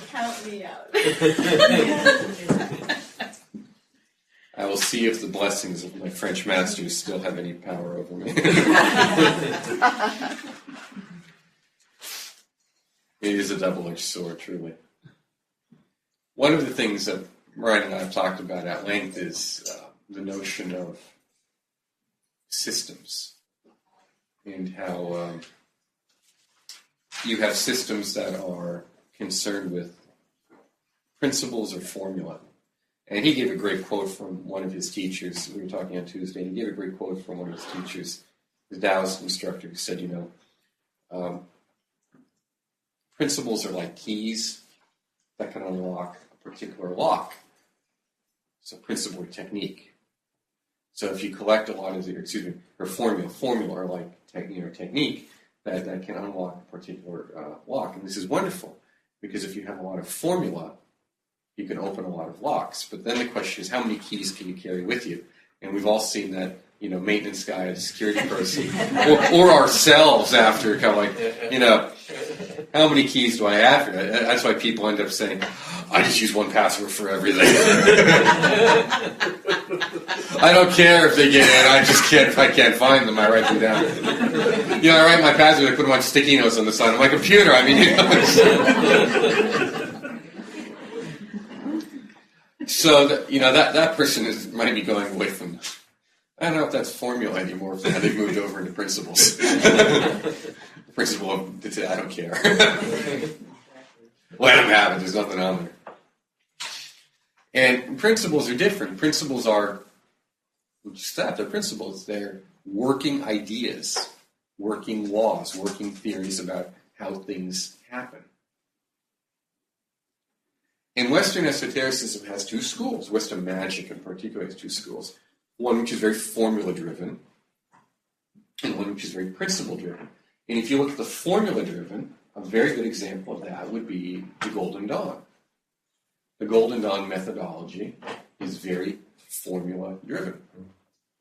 Count me out. I will see if the blessings of my French masters still have any power over me. It is a double-edged sword, truly. One of the things that Ryan and I have talked about at length is the notion of systems and how you have systems that are concerned with principles or formula. And he gave a great quote from one of his teachers. We were talking on Tuesday, and he gave a great quote from one of his teachers, the Taoist instructor, who said, principles are like keys that can unlock a particular lock. So principle or technique. So if you collect a lot of formula or like technique that can unlock a particular lock. And this is wonderful, because if you have a lot of formula, you can open a lot of locks. But then the question is, how many keys can you carry with you? And we've all seen that, maintenance guy, a security person, or ourselves after, kind of like, how many keys do I have here? That's why people end up saying, I just use one password for everything. I don't care if they get in, if I can't find them, I write them down. I write my password, I put them on sticky notes on the side of my computer. So that person might be going away from, I don't know if that's formula anymore, if they've moved over into principles. The principle of, I don't care. Let them have it, there's nothing on there. And principles are different. Principles are, they're principles. They're working ideas, working laws, working theories about how things happen. And Western esotericism has 2 schools. Western magic in particular has 2 schools. One which is very formula-driven, and one which is very principle-driven. And if you look at the formula-driven, a very good example of that would be the Golden Dawn. The Golden Dawn methodology is very formula-driven.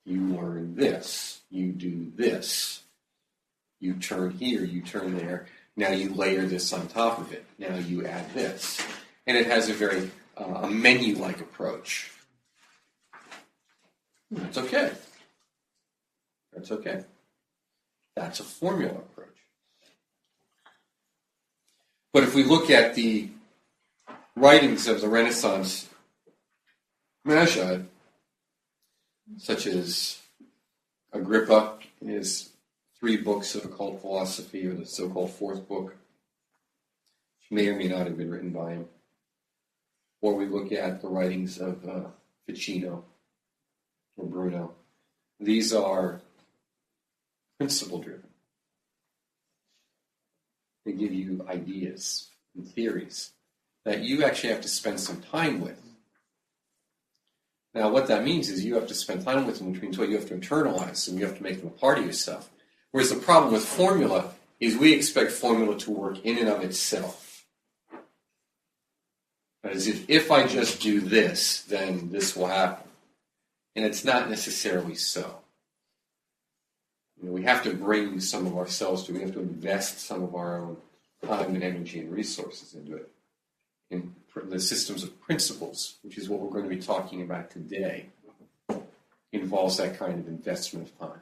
You learn this, you do this, you turn here, you turn there, now you layer this on top of it, now you add this. And it has a very a menu-like approach. That's okay. That's okay. That's a formula approach. But if we look at the writings of the Renaissance Magi, such as Agrippa in his 3 books of occult philosophy, or the so-called 4th book, which may or may not have been written by him, or we look at the writings of Ficino or Bruno, these are principle-driven. They give you ideas and theories that you actually have to spend some time with. Now, what that means is you have to spend time with them, which means you have to internalize them, you have to make them a part of yourself. Whereas the problem with formula is we expect formula to work in and of itself. As if I just do this, then this will happen. And it's not necessarily so. We have to bring some of ourselves to it. We have to invest some of our own time and energy and resources into it. In the systems of principles, which is what we're going to be talking about today, involves that kind of investment of time.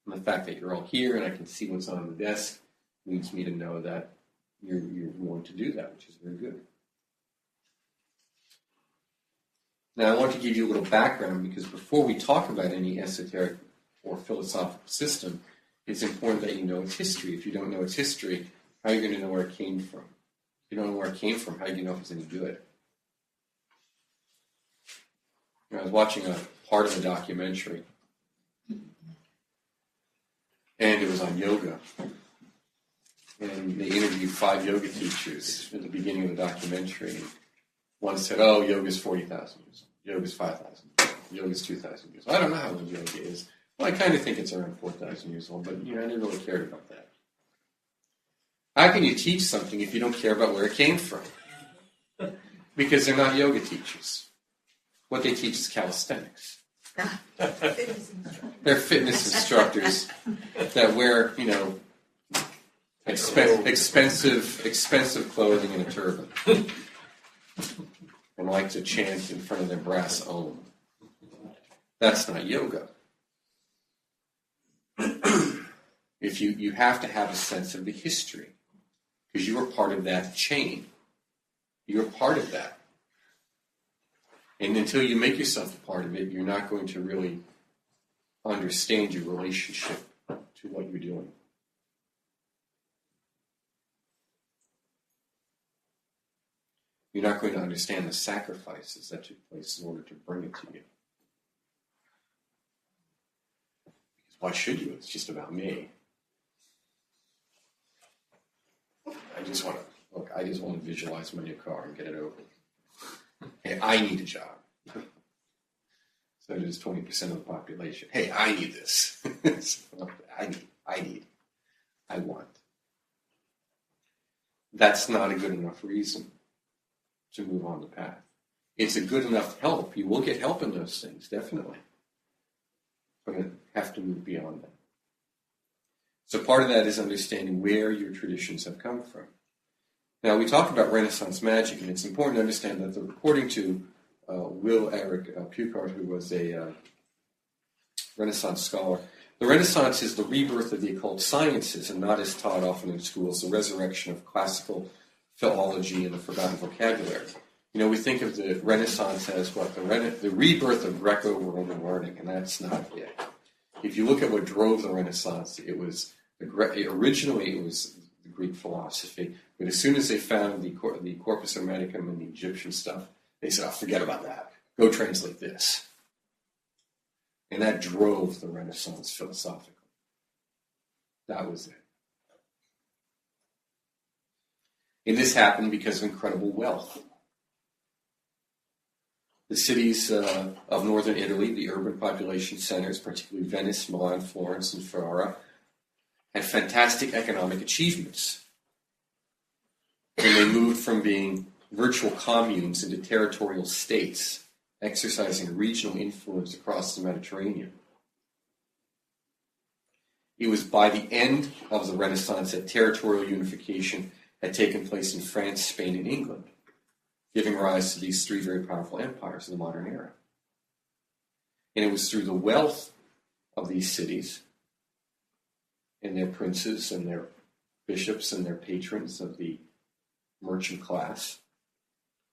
And the fact that you're all here and I can see what's on the desk leads me to know that you're willing to do that, which is very good. Now, I want to give you a little background, because before we talk about any esoteric or philosophical system, it's important that you know its history. If you don't know its history, how are you going to know where it came from? You don't know where it came from. How do you know if it's any good? I was watching a part of a documentary, and it was on yoga. And they interviewed 5 yoga teachers at the beginning of the documentary. One said, oh, yoga's 40,000 years old. Yoga's 5,000 years old. Yoga's 2,000 years old. I don't know how old yoga is. Well, I kind of think it's around 4,000 years old, but I didn't really care about that. How can you teach something if you don't care about where it came from? Because they're not yoga teachers. What they teach is calisthenics. They're fitness instructors that wear, expensive clothing and a turban, and like to chant in front of their brass om. That's not yoga. If you have to have a sense of the history, because you are part of that chain. You're part of that. And until you make yourself a part of it, you're not going to really understand your relationship to what you're doing. You're not going to understand the sacrifices that took place in order to bring it to you. Because why should you? It's just about me. I just want to visualize my new car and get it over. Hey, I need a job. So it is 20% of the population. Hey, I need this. I want. That's not a good enough reason to move on the path. It's a good enough help. You will get help in those things, definitely. But you have to move beyond that. So part of that is understanding where your traditions have come from. Now, we talk about Renaissance magic, and it's important to understand that according to Will Eric Puchart, who was a Renaissance scholar, the Renaissance is the rebirth of the occult sciences, and not as taught often in schools, the resurrection of classical philology and the forgotten vocabulary. We think of the Renaissance as what? The rebirth of Greco-Roman learning, and that's not it. If you look at what drove the Renaissance, originally it was the Greek philosophy, but as soon as they found the Corpus Hermeticum and the Egyptian stuff, they said, forget about that. Go translate this. And that drove the Renaissance philosophically. That was it. And this happened because of incredible wealth. The cities of northern Italy, the urban population centers, particularly Venice, Milan, Florence, and Ferrara, had fantastic economic achievements. And they moved from being virtual communes into territorial states, exercising regional influence across the Mediterranean. It was by the end of the Renaissance that territorial unification had taken place in France, Spain, and England, giving rise to these 3 very powerful empires in the modern era. And it was through the wealth of these cities and their princes and their bishops and their patrons of the merchant class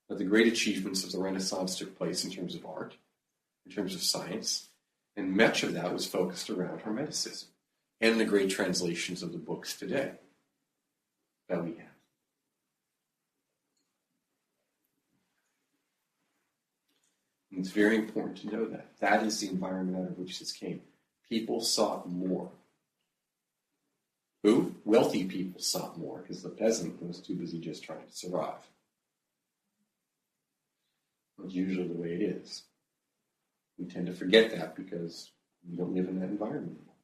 that the great achievements of the Renaissance took place in terms of art, in terms of science, and much of that was focused around Hermeticism and the great translations of the books today that we have. And it's very important to know that. That is the environment out of which this came. People sought more. Who? Wealthy people sought more, because the peasant was too busy just trying to survive. That's usually the way it is. We tend to forget that because we don't live in that environment anymore.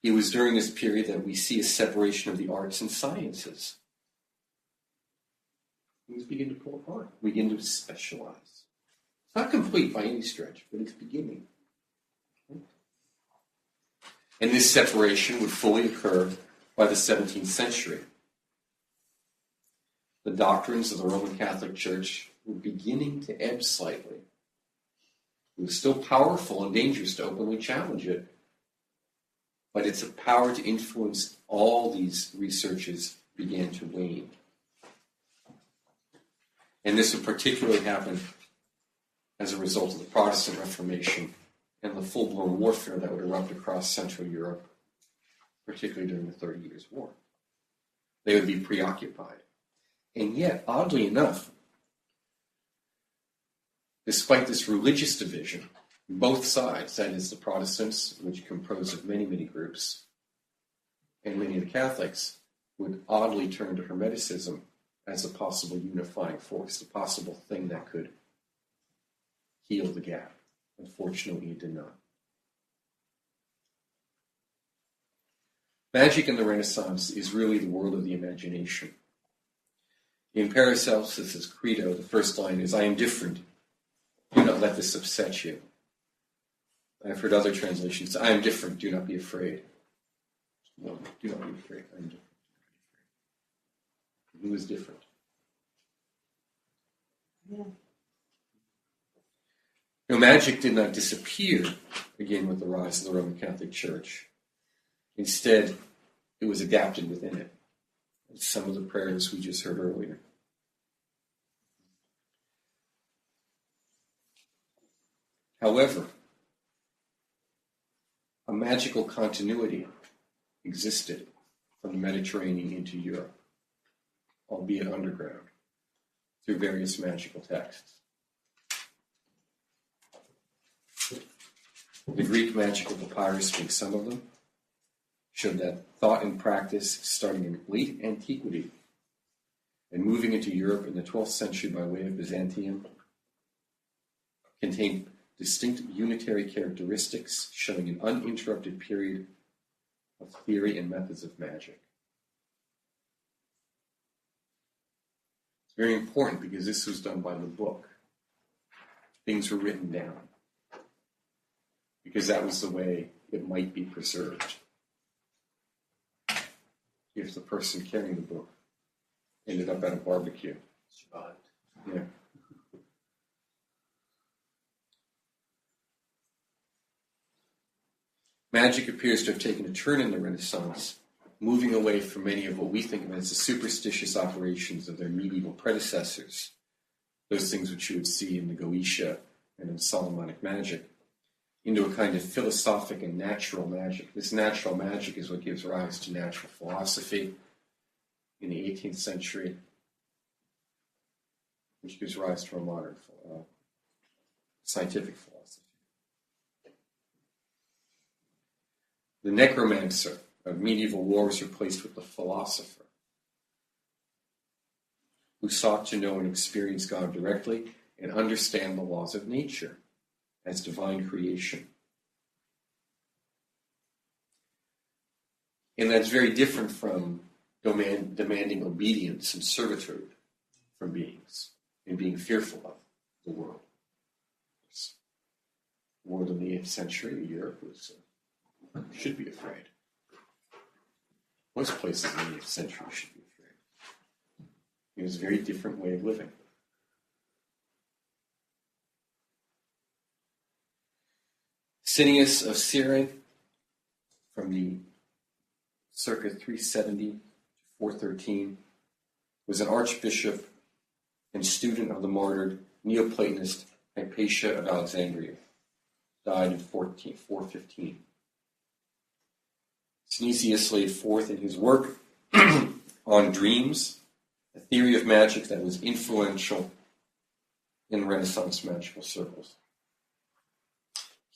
It was during this period that we see a separation of the arts and sciences. Things begin to pull apart. We begin to specialize. It's not complete by any stretch, but it's beginning. And this separation would fully occur by the 17th century. The doctrines of the Roman Catholic Church were beginning to ebb slightly. It was still powerful and dangerous to openly challenge it, but its power to influence all these researches began to wane. And this would particularly happen as a result of the Protestant Reformation and the full-blown warfare that would erupt across Central Europe, particularly during the 30 Years' War. They would be preoccupied. And yet, oddly enough, despite this religious division, both sides, that is the Protestants, which compose of many, many groups, and many of the Catholics, would oddly turn to Hermeticism as a possible unifying force, a possible thing that could heal the gap. Unfortunately, it did not. Magic in the Renaissance is really the world of the imagination. In Paracelsus's Credo, the first line is, "I am different. Do not let this upset you." I've heard other translations, "I am different. Do not be afraid." No, do not be afraid. I am different. Who is different? Yeah. No, magic did not disappear, again, with the rise of the Roman Catholic Church. Instead, it was adapted within it. Some of the prayers we just heard earlier. However, a magical continuity existed from the Mediterranean into Europe, albeit underground, through various magical texts. The Greek magical papyrus, being some of them, showed that thought and practice starting in late antiquity and moving into Europe in the 12th century by way of Byzantium contained distinct unitary characteristics showing an uninterrupted period of theory and methods of magic. It's very important because this was done by the book. Things were written down because that was the way it might be preserved. If the person carrying the book ended up at a barbecue. Survived. Yeah. Magic appears to have taken a turn in the Renaissance, moving away from many of what we think of as the superstitious operations of their medieval predecessors, those things which you would see in the Goetia and in Solomonic magic, into a kind of philosophic and natural magic. This natural magic is what gives rise to natural philosophy in the 18th century, which gives rise to a modern scientific philosophy. The necromancer of medieval war was replaced with the philosopher, who sought to know and experience God directly and understand the laws of nature as divine creation. And that's very different from demanding obedience and servitude from beings and being fearful of the world. The world in the 8th century, Europe should be afraid. Most places in the 8th century should be afraid. It was a very different way of living. Cineas of Syria, from the circa 370 to 413, was an archbishop and student of the martyred Neoplatonist Hypatia of Alexandria, died in 415. Synesius laid forth in his work on dreams a theory of magic that was influential in Renaissance magical circles.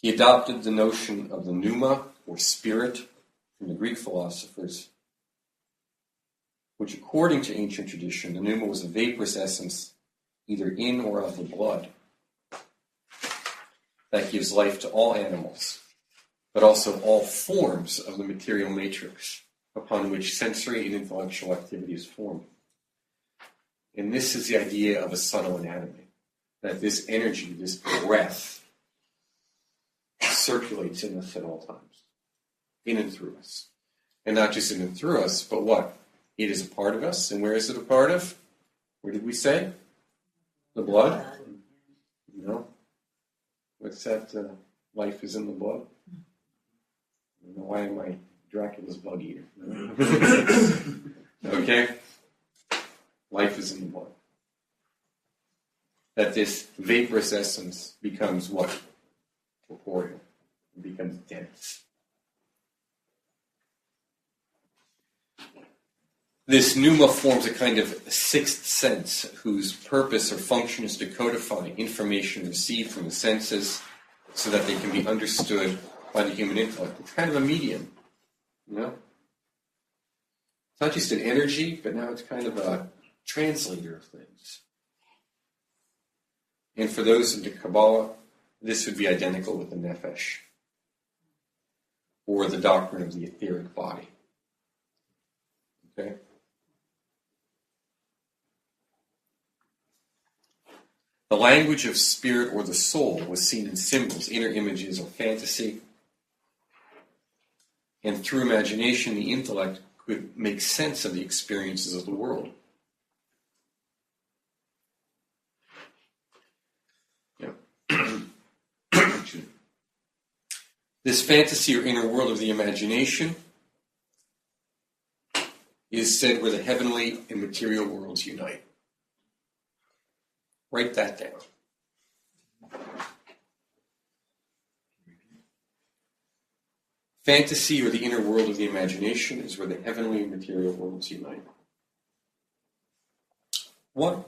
He adopted the notion of the pneuma, or spirit, from the Greek philosophers, which according to ancient tradition, the pneuma was a vaporous essence either in or of the blood that gives life to all animals, but also all forms of the material matrix upon which sensory and intellectual activity is formed. And this is the idea of a subtle anatomy, that this energy, this breath, circulates in us at all times, in and through us. And not just in and through us, but what? It is a part of us. And where is it a part of? Where did we say? The blood? No. What's that? Life is in the blood? I don't know, why am I Dracula's bug eater? Okay? Life is in the blood. That this vaporous essence becomes what? Corporeal. It becomes dense. This pneuma forms a kind of sixth sense whose purpose or function is to codify information received from the senses so that they can be understood by the human intellect. It's kind of a medium, you know? It's not just an energy, but now it's kind of a translator of things. And for those into Kabbalah, this would be identical with the Nefesh, or the doctrine of the etheric body. Okay? The language of spirit or the soul was seen in symbols, inner images, or fantasy. And through imagination, the intellect could make sense of the experiences of the world. This fantasy or inner world of the imagination is said where the heavenly and material worlds unite. Write that down. Fantasy or the inner world of the imagination is where the heavenly and material worlds unite. Why?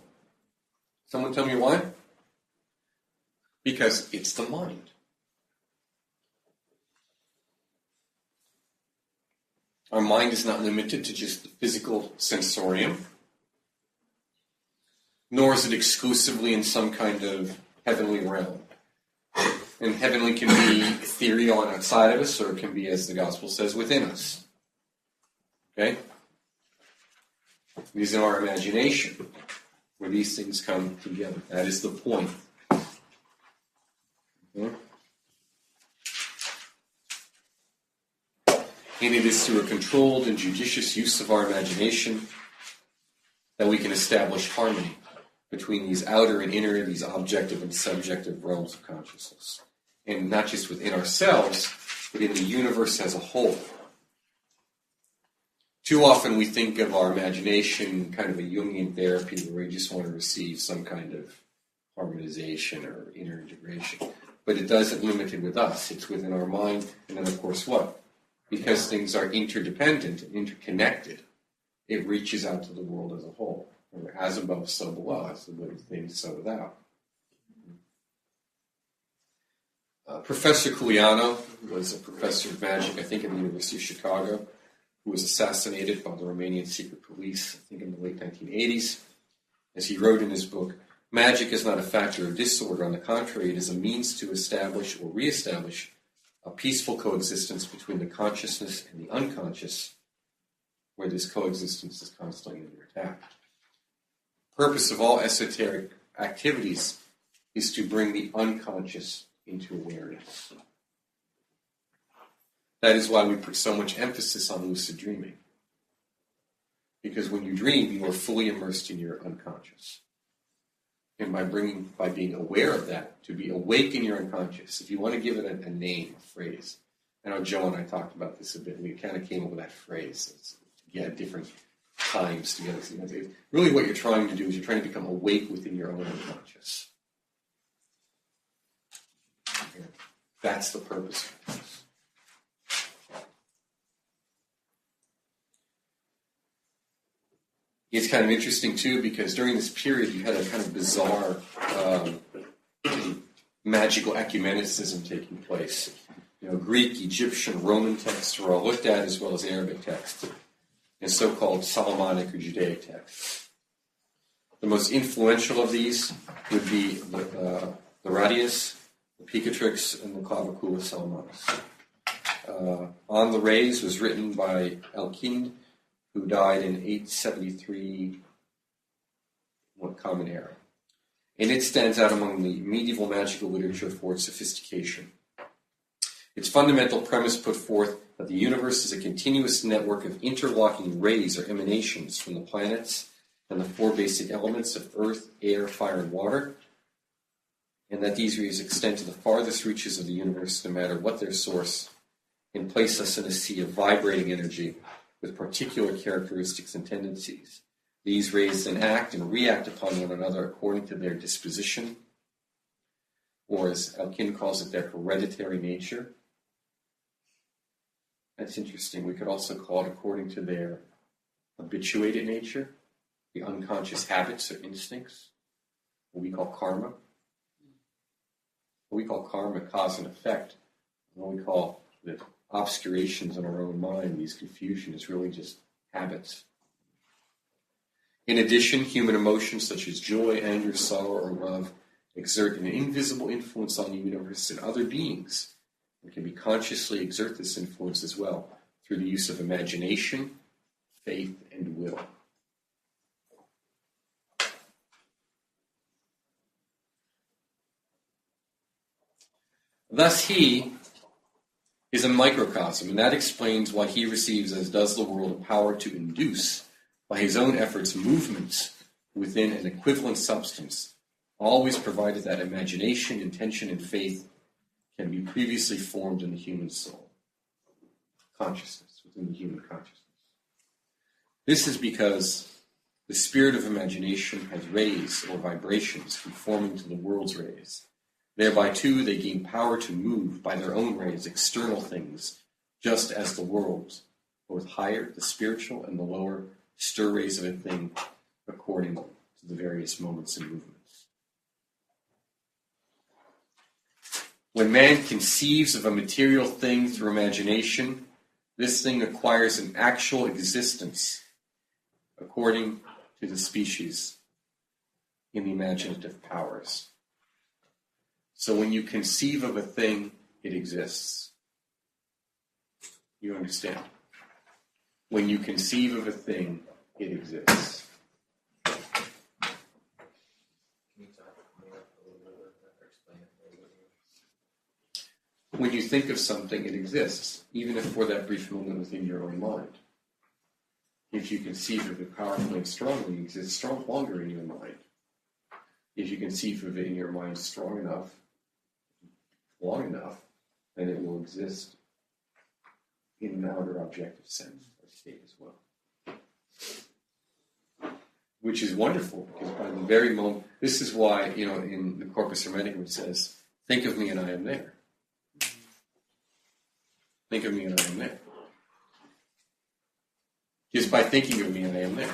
Someone tell me why? Because it's the mind. Our mind is not limited to just the physical sensorium, nor is it exclusively in some kind of heavenly realm. And heavenly can be ethereal and outside of us, or it can be, as the gospel says, within us. Okay? It is in our imagination where these things come together. That is the point. Okay? And it is through a controlled and judicious use of our imagination that we can establish harmony between these outer and inner, these objective and subjective realms of consciousness. And not just within ourselves, but in the universe as a whole. Too often we think of our imagination kind of a Jungian therapy where we just want to receive some kind of harmonization or inner integration. But it doesn't limit it with us. It's within our mind. And then, of course, what? Because things are interdependent and interconnected, it reaches out to the world as a whole. As above, so below. As with things, so without. Professor Culiano, who was a professor of magic, I think, at the University of Chicago, who was assassinated by the Romanian secret police, I think in the late 1980s. As he wrote in his book, magic is not a factor of disorder. On the contrary, it is a means to establish or reestablish a peaceful coexistence between the consciousness and the unconscious, where this coexistence is constantly under attack. The purpose of all esoteric activities is to bring the unconscious into awareness. That is why we put so much emphasis on lucid dreaming. Because when you dream, you are fully immersed in your unconscious. And by being aware of that, to be awake in your unconscious, if you want to give it a name, a phrase. I know Joe and I talked about this a bit. We kind of came up with that phrase. It's, different times together. So, really what you're trying to do is you're trying to become awake within your own unconscious. That's the purpose of this. It's kind of interesting, too, because during this period you had a kind of bizarre magical ecumenicism taking place. Greek, Egyptian, Roman texts were all looked at, as well as Arabic texts, and so-called Solomonic or Judaic texts. The most influential of these would be the Radius, the Picatrix, and the Clavicula Salomonis. On the Rays was written by Elkind, who died in 873 Common Era. And it stands out among the medieval magical literature for its sophistication. Its fundamental premise put forth that the universe is a continuous network of interlocking rays or emanations from the planets and the four basic elements of earth, air, fire, and water, and that these rays extend to the farthest reaches of the universe, no matter what their source, and place us in a sea of vibrating energy with particular characteristics and tendencies. These rays then act and react upon one another according to their disposition, or as Elkind calls it, their hereditary nature. That's interesting. We could also call it according to their habituated nature, the unconscious habits or instincts, what we call karma. What we call karma, cause and effect, what we call the obscurations in our own mind, these confusion, is really just habits. In addition, human emotions such as joy, anger, sorrow, or love exert an invisible influence on the universe and other beings, and can be consciously exert this influence as well through the use of imagination, faith, and will. Thus he is a microcosm, and that explains why he receives, as does the world, a power to induce, by his own efforts, movements within an equivalent substance, always provided that imagination, intention, and faith can be previously formed in the human soul. Consciousness, within the human consciousness. This is because the spirit of imagination has rays or vibrations conforming to the world's rays. Thereby, too, they gain power to move by their own rays external things, just as the world, both higher, the spiritual, and the lower, stir rays of a thing according to the various moments and movements. When man conceives of a material thing through imagination, this thing acquires an actual existence according to the species in the imaginative powers. So when you conceive of a thing, it exists. You understand? When you conceive of a thing, it exists. Can you talk more a little bit about that or explain it a little bit? When you think of something, it exists, even if for that brief moment within your own mind. If you conceive of it powerfully and strongly, it exists longer in your mind. If you conceive of it in your mind strong enough, long enough, then it will exist in an outer objective sense or state as well. Which is wonderful, because by the very moment, this is why, in the Corpus Hermeticum it says, think of me and I am there. Think of me and I am there. Because by thinking of me and I am there.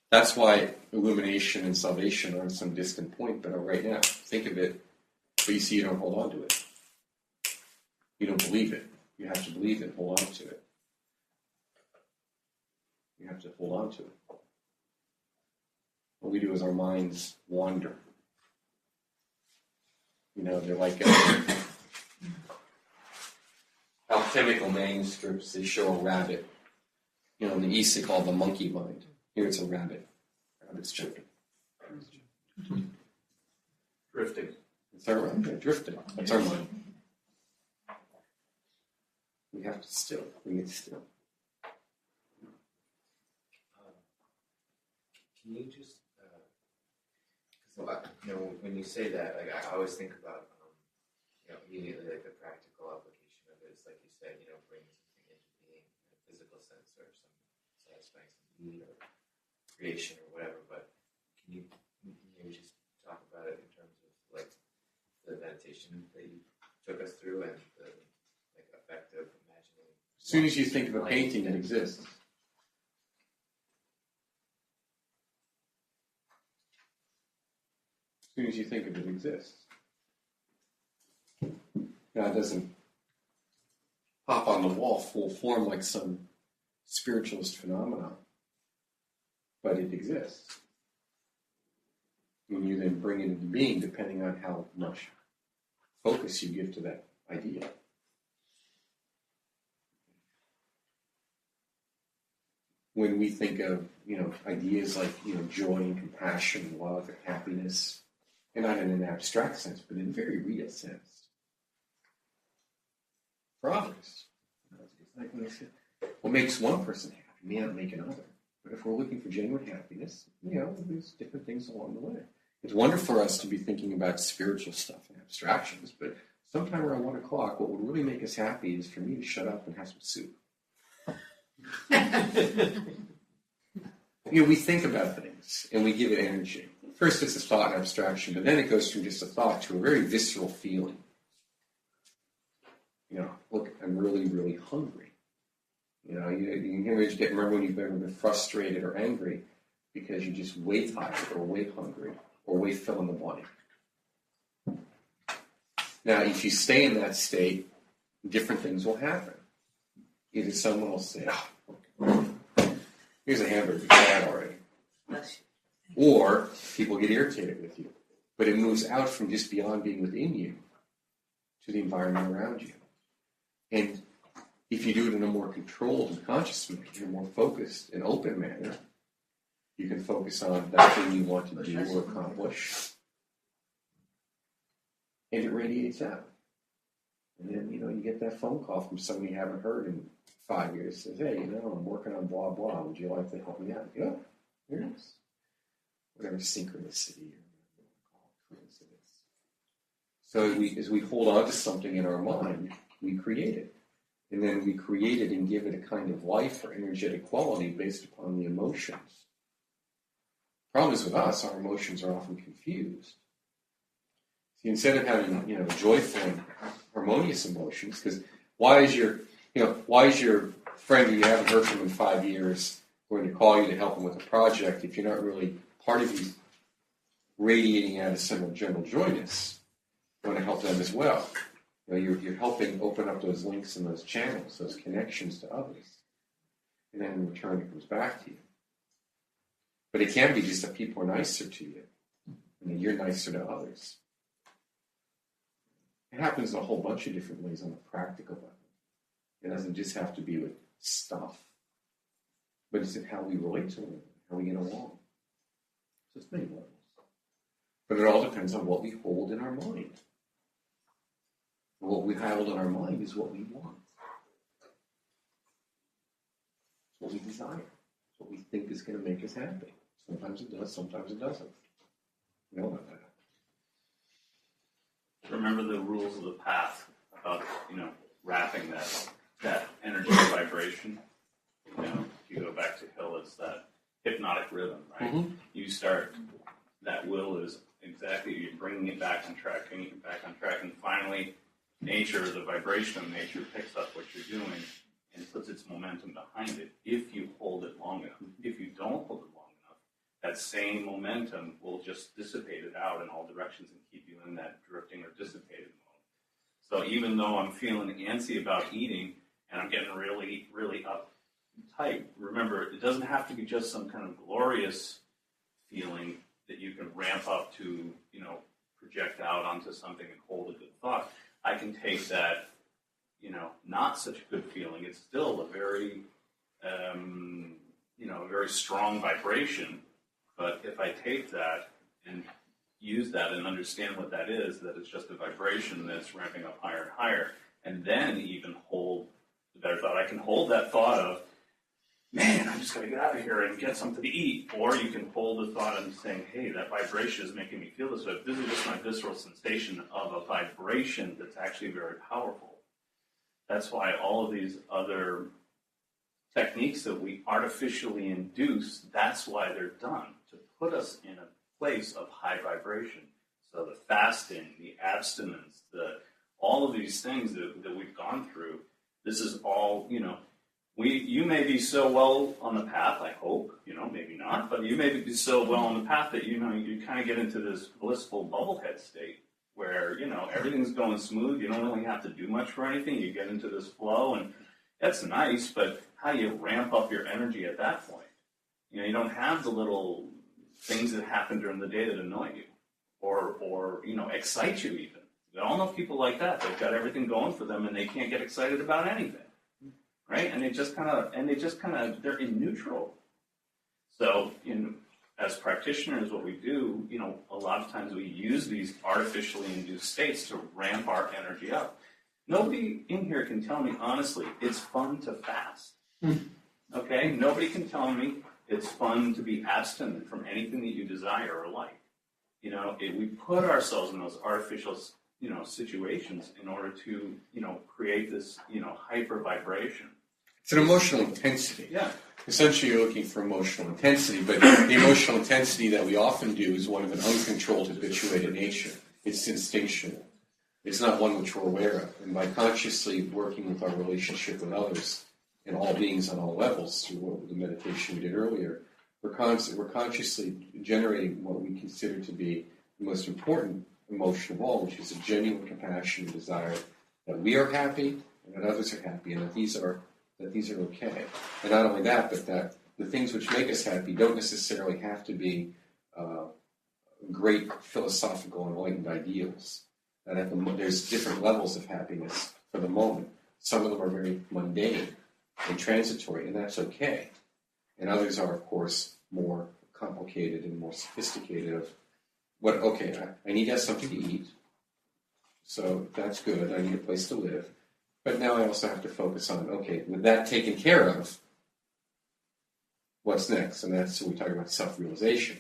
That's why illumination and salvation aren't some distant point, but are right now. Think of it, but you see you don't hold on to it. You don't believe it. You have to believe it, hold on to it. You have to hold on to it. What we do is our minds wander. They're like alchemical manuscripts. They show a rabbit. In the East they call it the monkey mind. Here it's a rabbit. Rabbit's jumping. Drifting. It's our mind. Drifting. That's our mind. We have to still. Bring it still. Can you just, when you say that, like I always think about, immediately like the practical application of it is like you said, bringing something into being in a physical sense or some satisfying some need or creation or whatever. But can you maybe just talk about it in terms of like the meditation that you took us through and the effect of imagining? As soon as you think of a painting, it exists. As soon as you think of it, exists. Now, it doesn't pop on the wall full form like some spiritualist phenomenon, but it exists. And you then bring it into being depending on how much focus you give to that idea. When we think of, ideas like, joy and compassion and love and happiness, and not in an abstract sense, but in a very real sense. For others. Like when I said, what makes one person happy may not make another. But if we're looking for genuine happiness, there's different things along the way. It's wonderful for us to be thinking about spiritual stuff and abstractions, but sometime around 1 o'clock, what would really make us happy is for me to shut up and have some soup. We think about things, and we give it energy. First it's a thought and abstraction, but then it goes from just a thought to a very visceral feeling. Look, I'm really, really hungry. You know, you can remember when you've ever been frustrated or angry because you're just way tired or way hungry or way fill in the blank. Now, if you stay in that state, different things will happen. Either someone will say, oh, here's a hamburger, you had already. Or people get irritated with you. But it moves out from just beyond being within you to the environment around you. And if you do it in a more controlled and conscious manner, in a more focused and open manner, you can focus on that thing you want to do or accomplish. And it radiates out. And then, you know, you get that phone call from somebody you haven't heard in 5 years. Says, hey, you know, I'm working on blah, blah. Would you like to help me out? Yeah, here it is. Whatever synchronicity or coincidence. So as we hold on to something in our mind, we create it. And then we create it and give it a kind of life or energetic quality based upon the emotions. Problem is with us, our emotions are often confused. See, instead of having, you know, joyful and harmonious emotions, because why is your friend who you haven't heard from in 5 years going to call you to help him with a project if you're not really part of you radiating out a similar general joyness? You want to help them as well. You know, you're helping open up those links and those channels, those connections to others. And then in return, it comes back to you. But it can be just that people are nicer to you, and then you're nicer to others. It happens in a whole bunch of different ways on a practical level. It doesn't just have to be with stuff, but it's in how we relate to one another, how we get along. So it's many levels. But it all depends on what we hold in our mind. And what we hold in our mind is what we want. It's what we desire. It's what we think is going to make us happy. Sometimes it does, sometimes it doesn't. We know about that. Remember the rules of the path about, you know, wrapping that energy vibration. You know, if you go back to Hill, it's that hypnotic rhythm, right? Mm-hmm. You start, that will is exactly, you're bringing it back on track, and finally, nature, the vibration of nature, picks up what you're doing and puts its momentum behind it if you hold it long enough. If you don't hold it long enough, that same momentum will just dissipate it out in all directions and keep you in that drifting or dissipated mode. So even though I'm feeling antsy about eating and I'm getting really, really uptight, remember, it doesn't have to be just some kind of glorious feeling that you can ramp up to, you know, project out onto something and hold a good thought. I can take that, you know, not such a good feeling. It's still a very, you know, a very strong vibration. But if I take that and use that and understand what that is, that it's just a vibration that's ramping up higher and higher, and then even hold the better thought. I can hold that thought of, man, I just got to get out of here and get something to eat. Or you can hold the thought of saying, hey, that vibration is making me feel this way. This is just my visceral sensation of a vibration that's actually very powerful. That's why all of these other techniques that we artificially induce, that's why they're done, to put us in a place of high vibration. So the fasting, the abstinence, all of these things that we've gone through, this is all, you know, you may be so well on the path, I hope, you know, maybe not, but you may be so well on the path that, you know, you kind of get into this blissful bubblehead state where, you know, everything's going smooth. You don't really have to do much for anything. You get into this flow, and that's nice, but how do you ramp up your energy at that point? You know, you don't have the little things that happen during the day that annoy you or you know, excite you even. We all know people like that. They've got everything going for them, and they can't get excited about anything. Right? And they just kind of, they're in neutral. So, as practitioners, what we do, you know, a lot of times we use these artificially induced states to ramp our energy up. Nobody in here can tell me, honestly, it's fun to fast. Okay? Nobody can tell me it's fun to be abstinent from anything that you desire or like. You know, we put ourselves in those artificial, you know, situations in order to, you know, create this, you know, hyper vibration. It's an emotional intensity. Yeah. Essentially, you're looking for emotional intensity, but the emotional intensity that we often do is one of an uncontrolled, habituated nature. It's instinctual. It's not one which we're aware of. And by consciously working with our relationship with others and all beings on all levels through the meditation we did earlier, we're consciously generating what we consider to be the most important emotion of all, which is a genuine compassion and desire that we are happy and that others are happy, and that these are okay. And not only that, but that the things which make us happy don't necessarily have to be great philosophical enlightened ideals. That there's different levels of happiness for the moment. Some of them are very mundane and transitory, and that's okay. And others are, of course, more complicated and more sophisticated of I need to have something to eat, so that's good. I need a place to live. But now I also have to focus on, with that taken care of, what's next? And that's when we talk about self-realization.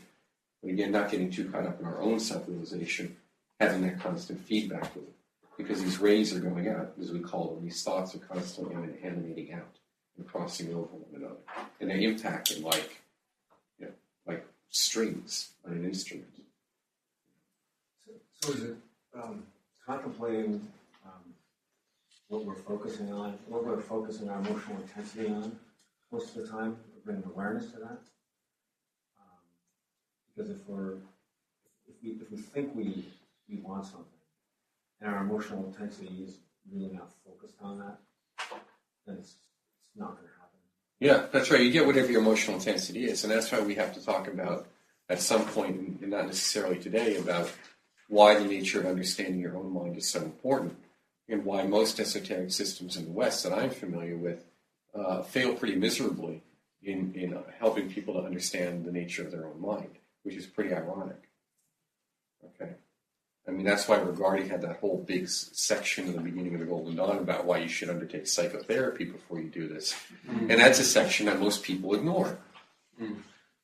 But again, not getting too caught up in our own self-realization, having that constant feedback with it. Because these rays are going out, as we call them. These thoughts are constantly emanating out and crossing over one another. And they impact them like strings on an instrument. So is it contemplating what we're focusing on, what we're focusing our emotional intensity on most of the time, bringing awareness to that? Because if we think we want something, and our emotional intensity is really not focused on that, then it's not going to happen. Yeah, that's right. You get whatever your emotional intensity is, and that's why we have to talk about, at some point, and not necessarily today, about why the nature of understanding your own mind is so important, and why most esoteric systems in the West that I'm familiar with fail pretty miserably in helping people to understand the nature of their own mind, which is pretty ironic. Okay? I mean, that's why Rigardi had that whole big section in the beginning of the Golden Dawn about why you should undertake psychotherapy before you do this. Mm. And that's a section that most people ignore. Mm.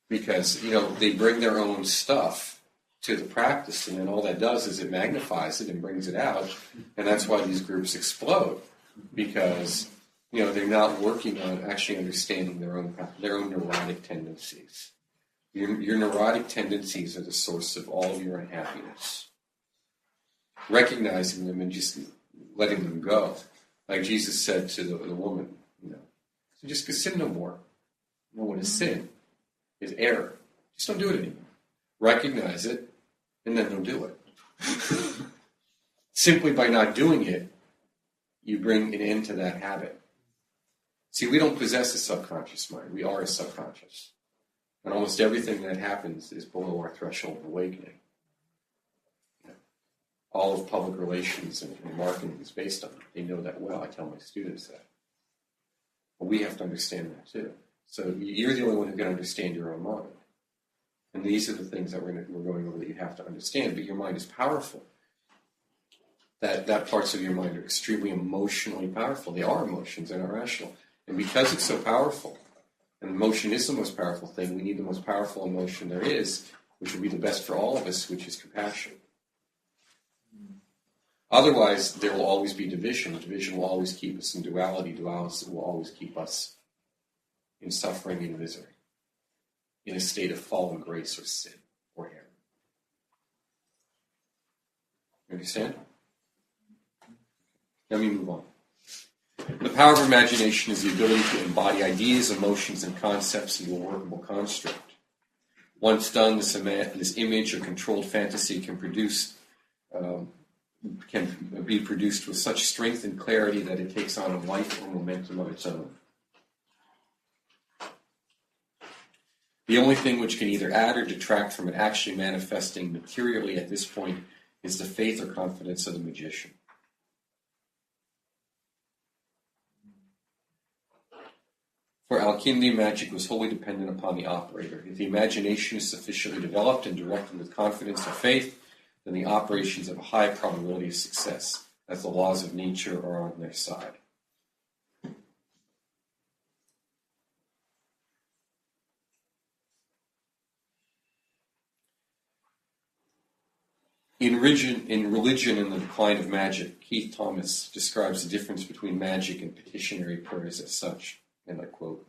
Because, they bring their own stuff to the practice, and then all that does is it magnifies it and brings it out. And that's why these groups explode. Because, they're not working on actually understanding their own neurotic tendencies. Your neurotic tendencies are the source of all of your unhappiness. Recognizing them and just letting them go. Like Jesus said to the woman, so just sin no more. Know what is sin? Is error. Just don't do it anymore. Recognize it, and then don't do it. Simply by not doing it, you bring an end to that habit. See, we don't possess a subconscious mind. We are a subconscious. And almost everything that happens is below our threshold of awakening. All of public relations and marketing is based on it. They know that well. I tell my students that. But we have to understand that too. So you're the only one who can understand your own mind. And these are the things that we're going over that you have to understand. But your mind is powerful. That parts of your mind are extremely emotionally powerful. They are emotions, they're not rational. And because it's so powerful, and emotion is the most powerful thing, we need the most powerful emotion there is, which will be the best for all of us, which is compassion. Otherwise, there will always be division. Division will always keep us in duality. Duality will always keep us in suffering and misery, in a state of fallen grace or sin or error. You understand? Let me move on. The power of imagination is the ability to embody ideas, emotions, and concepts into a workable construct. Once done, this image or controlled fantasy can be produced with such strength and clarity that it takes on a life or momentum of its own. The only thing which can either add or detract from it actually manifesting materially at this point is the faith or confidence of the magician. For Al-Kindi, magic was wholly dependent upon the operator. If the imagination is sufficiently developed and directed with confidence or faith, then the operations have a high probability of success, as the laws of nature are on their side. In Religion and the Decline of Magic, Keith Thomas describes the difference between magic and petitionary prayers as such, and I quote,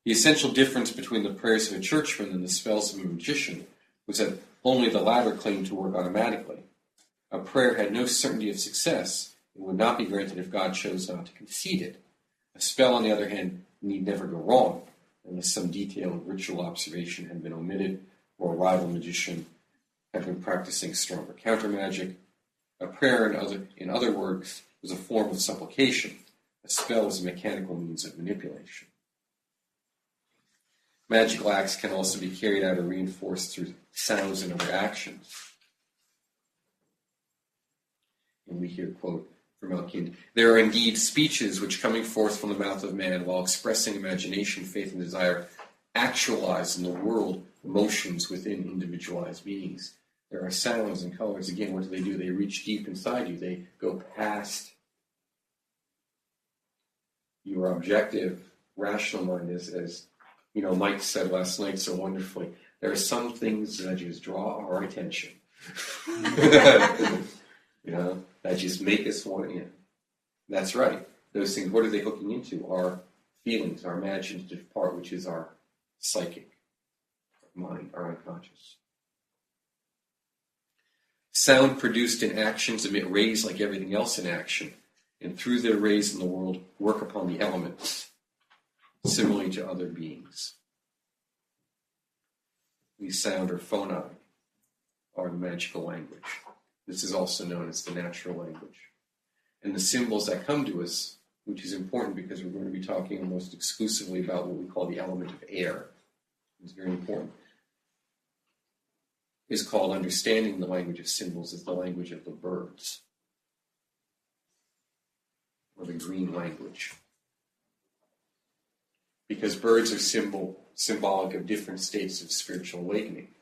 "The essential difference between the prayers of a churchman and the spells of a magician was that only the latter claimed to work automatically. A prayer had no certainty of success and would not be granted if God chose not to concede it. A spell, on the other hand, need never go wrong unless some detailed ritual observation had been omitted or a rival magician had been practicing stronger counter magic. A prayer, in other words, was a form of supplication. A spell is a mechanical means of manipulation. Magical acts can also be carried out or reinforced through sounds and other actions. And we hear, quote, from Elkind, "There are indeed speeches which, coming forth from the mouth of man, while expressing imagination, faith, and desire, actualize in the world emotions within individualized beings." There are sounds and colors. Again, what do? They reach deep inside you. They go past your objective, rational mind, as Mike said last night so wonderfully. There are some things that just draw our attention. That just make us want to. That's right. Those things, what are they hooking into? Our feelings, our imaginative part, which is our psychic mind, our unconscious. Sound produced in actions emit rays like everything else in action, and through their rays in the world work upon the elements, similarly to other beings. These sound or phonon are the magical language. This is also known as the natural language. And the symbols that come to us, which is important because we're going to be talking almost exclusively about what we call the element of air. It's very important. Is called understanding the language of symbols as the language of the birds, or the green language. Because birds are symbolic of different states of spiritual awakening.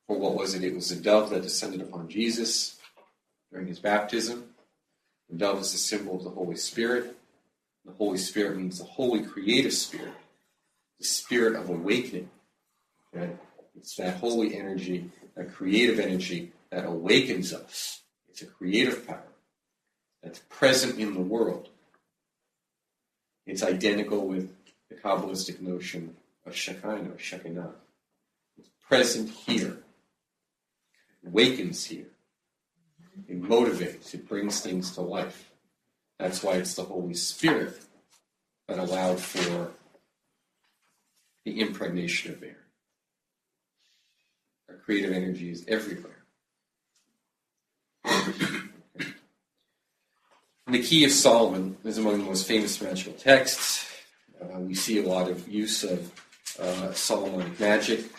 For what was it? It was a dove that descended upon Jesus during his baptism. The dove is a symbol of the Holy Spirit. The Holy Spirit means the Holy Creative Spirit, the spirit of awakening. Okay? It's that holy energy, that creative energy that awakens us. It's a creative power that's present in the world. It's identical with the Kabbalistic notion of Shekinah or Shekinah. It's present here. It awakens here. It motivates. It brings things to life. That's why it's the Holy Spirit that allowed for the impregnation of air. Our creative energy is everywhere. And the Key of Solomon is among the most famous magical texts. We see a lot of use of Solomonic magic.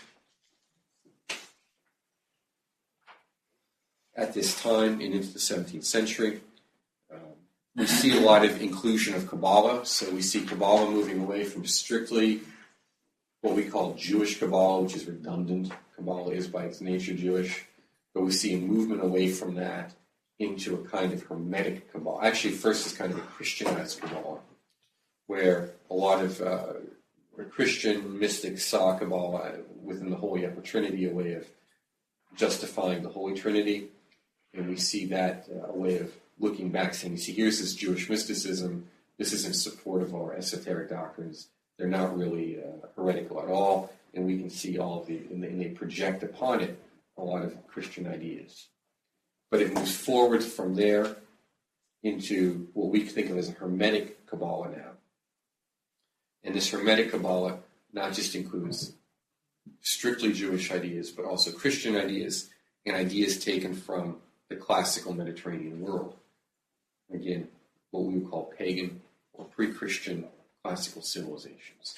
At this time and into the 17th century, we see a lot of inclusion of Kabbalah. So we see Kabbalah moving away from strictly what we call Jewish Kabbalah, which is redundant. Kabbalah is by its nature Jewish. But we see a movement away from that into a kind of Hermetic Kabbalah. Actually, first is kind of a Christianized Kabbalah, where a lot of Christian mystics saw Kabbalah within the Holy Upper Trinity, a way of justifying the Holy Trinity. And we see that a way of looking back, saying, see, here's this Jewish mysticism. This is in support of our esoteric doctrines. They're not really heretical at all. And we can see all of and they project upon it a lot of Christian ideas. But it moves forward from there into what we think of as a Hermetic Kabbalah now. And this Hermetic Kabbalah not just includes strictly Jewish ideas, but also Christian ideas and ideas taken from the classical Mediterranean world. Again, what we would call pagan or pre-Christian classical civilizations.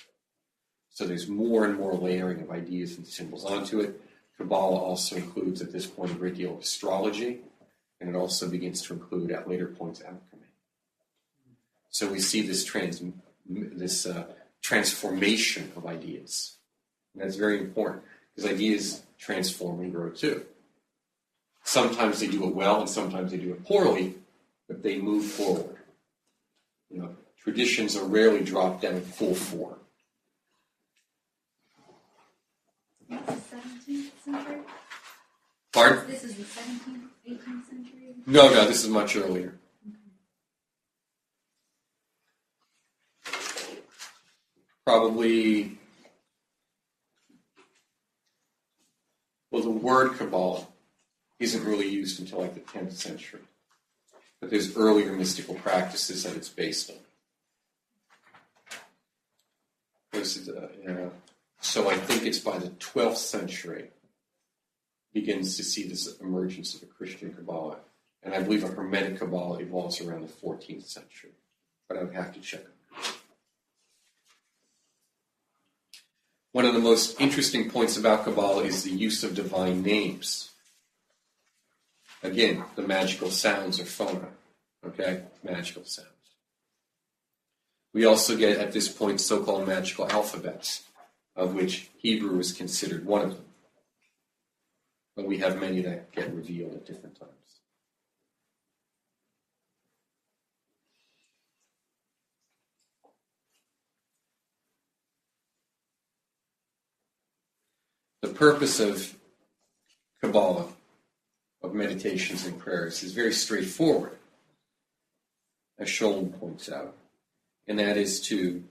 So there's more and more layering of ideas and symbols onto it. Kabbalah also includes, at this point, a great deal of astrology, and it also begins to include, at later points, alchemy. So we see this transformation of ideas. And that's very important, because ideas transform and grow too. Sometimes they do it well, and sometimes they do it poorly, but they move forward. Traditions are rarely dropped down in full form. This is 17th century? Pardon? This is the 17th, 18th century? No, this is much earlier. Probably, the word Kabbalah isn't really used until like the 10th century. But there's earlier mystical practices that it's based on. So I think it's by the 12th century begins to see this emergence of a Christian Kabbalah. And I believe a Hermetic Kabbalah evolves around the 14th century. But I would have to check. One of the most interesting points about Kabbalah is the use of divine names. Again, the magical sounds or phona. Okay? Magical sounds. We also get, at this point, so-called magical alphabets, of which Hebrew is considered one of them. But we have many that get revealed at different times. The purpose of Kabbalah, of meditations and prayers, is very straightforward, as Scholem points out, and that is to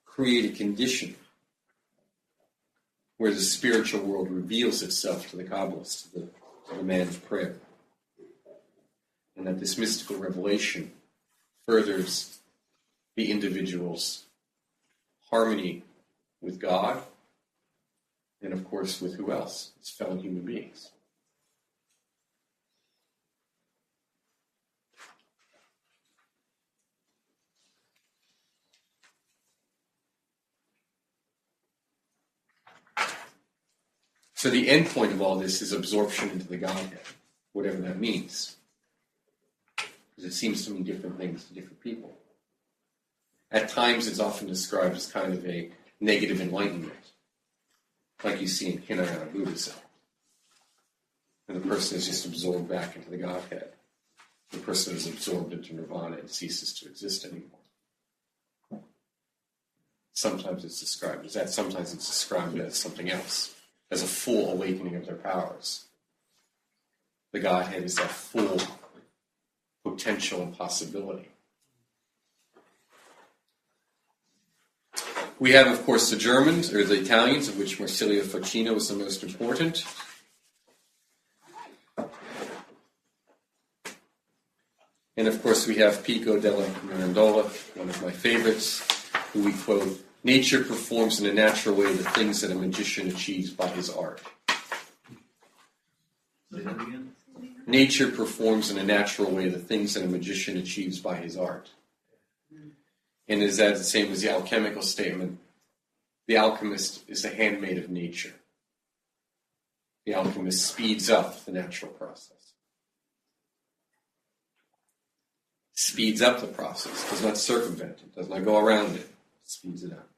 create a condition where the spiritual world reveals itself to the Kabbalist, to the man of prayer, and that this mystical revelation furthers the individual's harmony with God, and of course with who else? His fellow human beings. So the end point of all this is absorption into the Godhead, whatever that means. Because it seems to mean different things to different people. At times it's often described as kind of a negative enlightenment, like you see in Hinayana Buddhism. And the person is just absorbed back into the Godhead. The person is absorbed into nirvana and ceases to exist anymore. Sometimes it's described as that, sometimes it's described as something else, as a full awakening of their powers. The Godhead is that full potential and possibility. We have, of course, the Germans, or the Italians, of which Marsilio Ficino is the most important. And, of course, we have Pico della Mirandola, one of my favorites, who we quote, "Nature performs in a natural way the things that a magician achieves by his art." Say that again? Nature performs in a natural way the things that a magician achieves by his art. And is that the same as the alchemical statement? The alchemist is the handmaid of nature. The alchemist speeds up the natural process. Speeds up the process, does not circumvent it, does not go around it, speeds it up.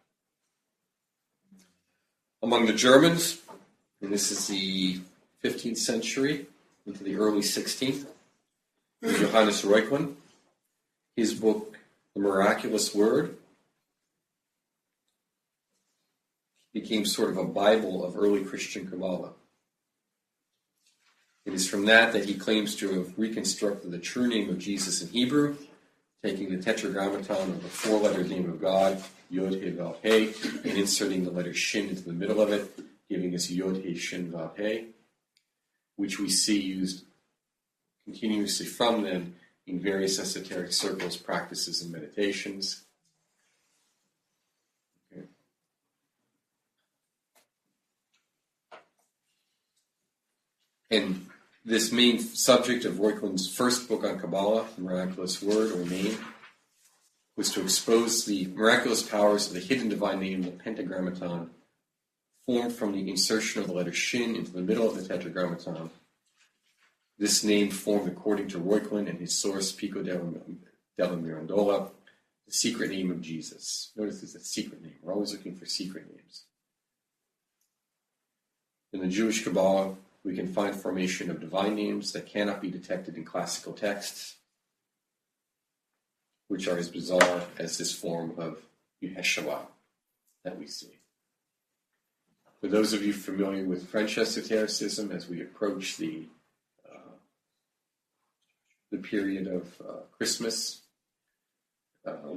Among the Germans, and this is the 15th century into the early 16th, Johannes Reuchlin, his book, The Miraculous Word, became sort of a Bible of early Christian Kabbalah. It is from that he claims to have reconstructed the true name of Jesus in Hebrew, taking the tetragrammaton of the four-letter name of God, Yod He Vav He, and inserting the letter Shin into the middle of it, giving us Yod He Shin Vav He, which we see used continuously from then in various esoteric circles, practices, and meditations. Okay. And this main subject of Reuchlin's first book on Kabbalah, The Miraculous Word, or Name, was to expose the miraculous powers of the hidden divine name, the Pentagrammaton, formed from the insertion of the letter Shin into the middle of the Tetragrammaton. This name formed, according to Reuchlin and his source, Pico della Mirandola, the secret name of Jesus. Notice it's a secret name. We're always looking for secret names. In the Jewish Kabbalah, we can find formation of divine names that cannot be detected in classical texts, which are as bizarre as this form of Yeshua that we see. For those of you familiar with French esotericism, as we approach the period of Christmas,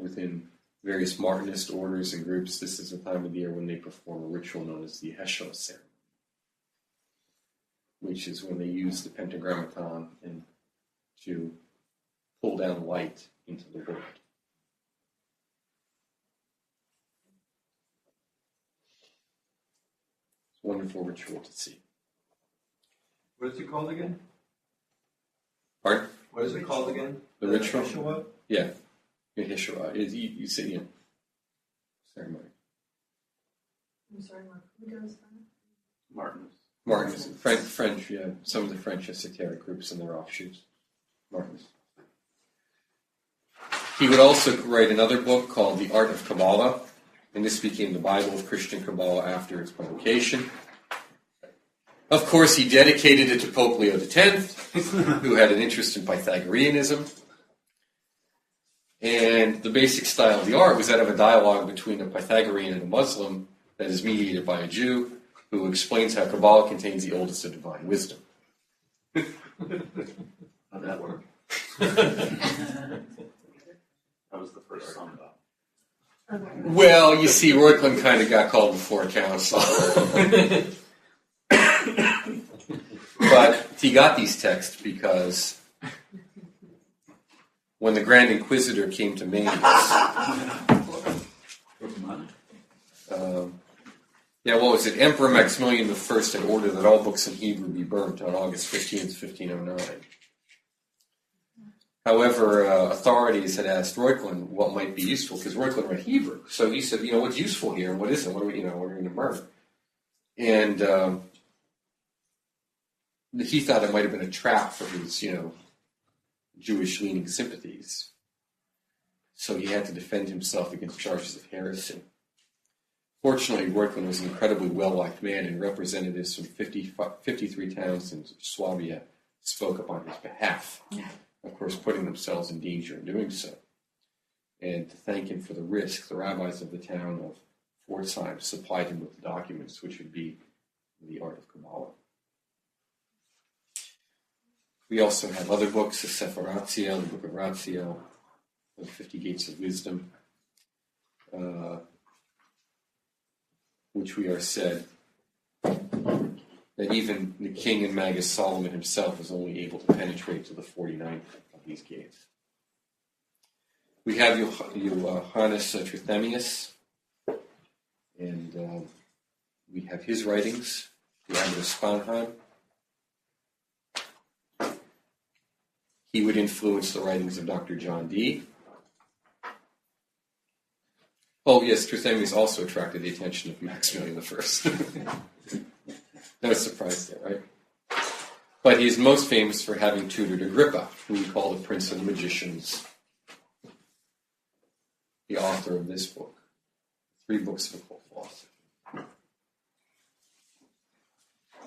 within various Martinist orders and groups, this is the time of the year when they perform a ritual known as the Yeshua ceremony, which is when they use the Pentagrammaton and to pull down light into the world. It's a wonderful ritual to see. What is it called again? Pardon? What is it called again? The ritual? Ritual? Yeah. In Hishra. You say, ceremony. I'm sorry, Mark. Who does that? Martin's. French, yeah. Some of the French esoteric groups and their offshoots. Martin's. He would also write another book called The Art of Kabbalah, and this became the Bible of Christian Kabbalah after its publication. Of course, he dedicated it to Pope Leo X, who had an interest in Pythagoreanism. And the basic style of the art was that of a dialogue between a Pythagorean and a Muslim that is mediated by a Jew who explains how Kabbalah contains the oldest of divine wisdom. How'd that work? That was the first sum up. Well, you see, Reuchlin kind of got called before council. But he got these texts because when the Grand Inquisitor came to Mainz, Emperor Maximilian I had ordered that all books in Hebrew be burnt on August 15th, 1509. However, authorities had asked Reuchlin what might be useful, because Reuchlin read Hebrew. So he said, what's useful here and what isn't? What are we going to burn? And he thought it might have been a trap for his, Jewish-leaning sympathies. So he had to defend himself against charges of heresy. Fortunately, Reuchlin was an incredibly well-liked man, and representatives from 53 towns in Swabia spoke up on his behalf, of course putting themselves in danger in doing so. And to thank him for the risk, the rabbis of the town of Pforzheim supplied him with the documents, which would be the Art of Kabbalah. We also have other books, the Sefer Ratziel, the Book of Ratziel, the 50 Gates of Wisdom, which we are said that even the king and magus Solomon himself was only able to penetrate to the 49th of these gates. We have Johannes Trithemius, and we have his writings, the Abbot of Spanheim. He would influence the writings of Dr. John Dee. Oh, yes, Trithemius also attracted the attention of Maximilian I. No surprise there, right? But he's most famous for having tutored Agrippa, who we call the Prince of the Magicians, the author of this book, 3 books of occult philosophy.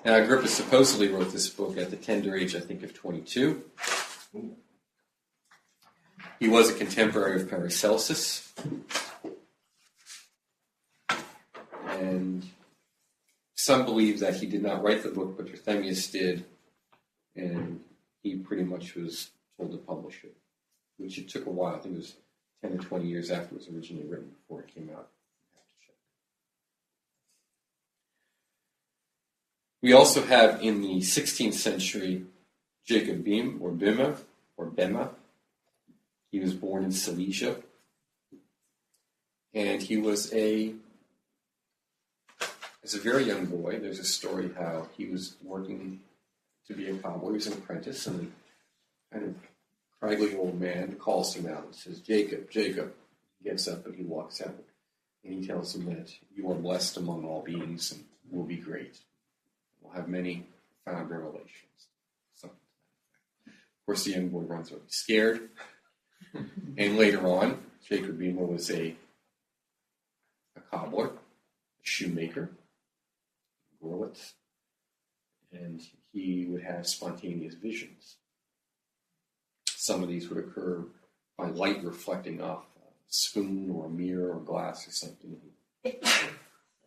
Now, Agrippa supposedly wrote this book at the tender age, I think, of 22. He was a contemporary of Paracelsus, and some believe that he did not write the book, but Trithemius did, and he pretty much was told to publish it, which it took a while. I think it was 10 or 20 years after it was originally written before it came out. We also have in the 16th century Jacob Bema. He was born in Silesia, and he was as a very young boy, there's a story how he was working to be a cobbler. He was an apprentice, and a kind of craggy old man calls him out and says, Jacob, Jacob. He gets up and he walks out, and he tells him that you are blessed among all beings and will be great. We'll have many profound revelations. Something to that effect. Of course, the young boy runs away scared. And later on, Jacob Bema was a cobbler, a shoemaker, Gorlitz, and he would have spontaneous visions. Some of these would occur by light reflecting off a spoon or a mirror or glass or something. He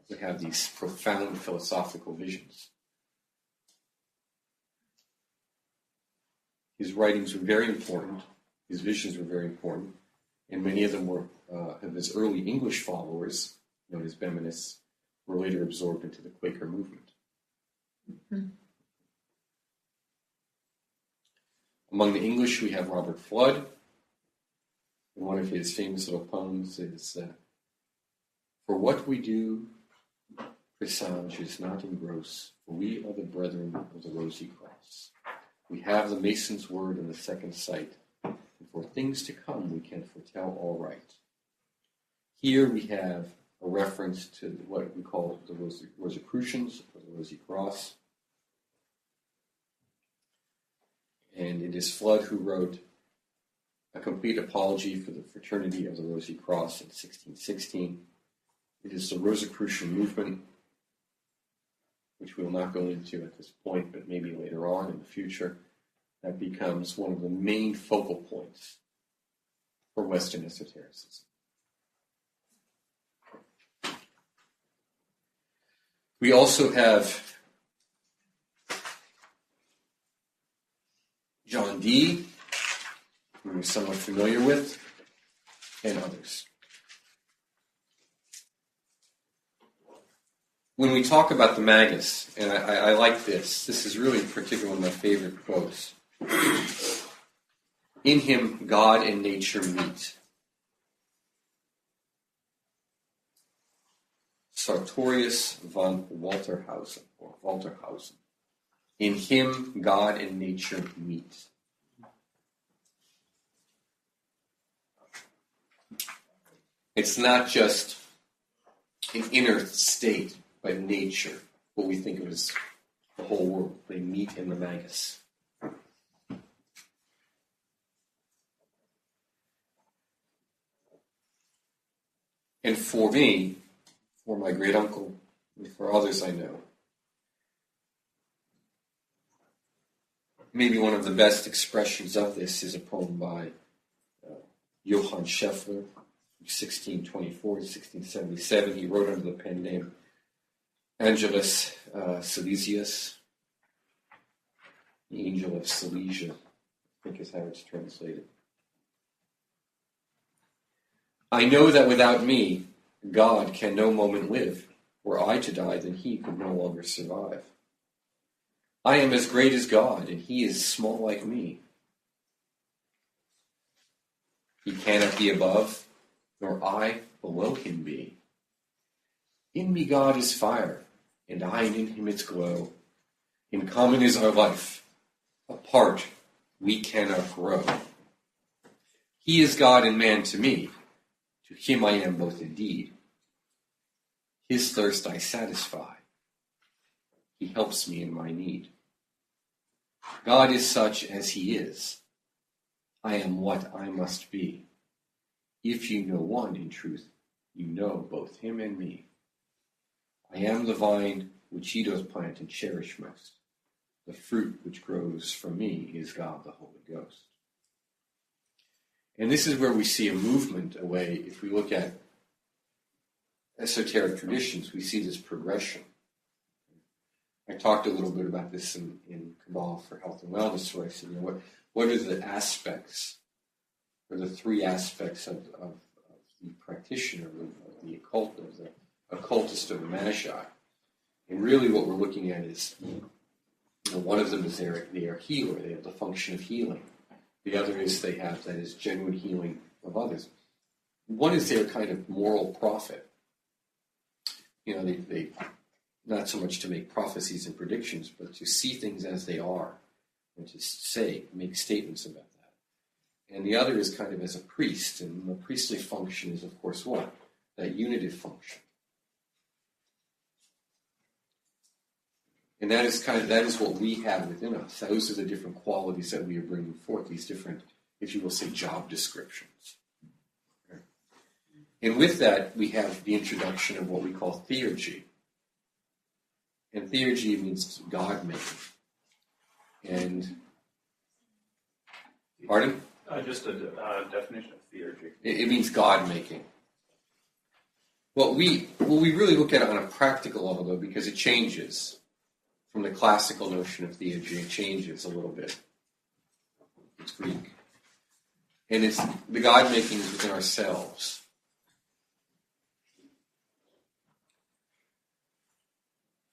would have these profound philosophical visions. His writings were very important. His visions were very important. And many of them were of his early English followers, known as Bemanists, were later absorbed into the Quaker movement. Mm-hmm. Among the English, we have Robert Flood, And one of his famous little poems is, for what we do, presage is not in gross, for we are the brethren of the rosy cross. We have the mason's word and the second sight, and for things to come we can foretell all right. Here we have a reference to what we call the Rosicrucians, or the Rosy Cross. And it is Flood who wrote a complete apology for the fraternity of the Rosy Cross in 1616. It is the Rosicrucian movement, which we will not go into at this point, but maybe later on in the future, that becomes one of the main focal points for Western esotericism. We also have John Dee, who we're somewhat familiar with, and others. When we talk about the Magus, and I like this is really particularly one of my favorite quotes. In him, God and nature meet. Sartorius von Walterhausen, or Walterhausen. In him, God and nature meet. It's not just an inner state, but nature, what we think of as the whole world. They meet in the Magus. And for me, for my great uncle, and for others I know, maybe one of the best expressions of this is a poem by Johann Scheffler, 1624 to 1677. He wrote under the pen name Angelus Silesius, the angel of Silesia, I think is how it's translated. I know that without me, God can no moment live. Were I to die, then he could no longer survive. I am as great as God, and he is small like me. He cannot be above, nor I below him be. In me God is fire, and I in him its glow. In common is our life. Apart we cannot grow. He is God and man to me. To him I am both indeed. His thirst I satisfy. He helps me in my need. God is such as he is. I am what I must be. If you know one in truth, you know both him and me. I am the vine which he doth plant and cherish most. The fruit which grows from me is God the Holy Ghost. And this is where we see a movement away. If we look at esoteric traditions, we see this progression. I talked a little bit about this in Kabbalah for Health and Wellness, where I said, what are the aspects, or the three aspects of the practitioner, of the occult, of the occultist, of the Magi? And really what we're looking at is, one of them is they are healer. They have the function of healing. The other is they have, that is, genuine healing of others. One is their kind of moral prophet. They not so much to make prophecies and predictions, but to see things as they are and to make statements about that. And the other is kind of as a priest, and the priestly function is, of course, what? That unitive function. And that is what we have within us. Those are the different qualities that we are bringing forth, these different, if you will say, job descriptions. Okay. And with that, we have the introduction of what we call theurgy. And theurgy means God-making. And, pardon? Just a definition of theurgy. It means God-making. What we really look at it on a practical level, though, because it changes from the classical notion of theurgy. It changes a little bit. It's Greek. And it's the God-making is within ourselves.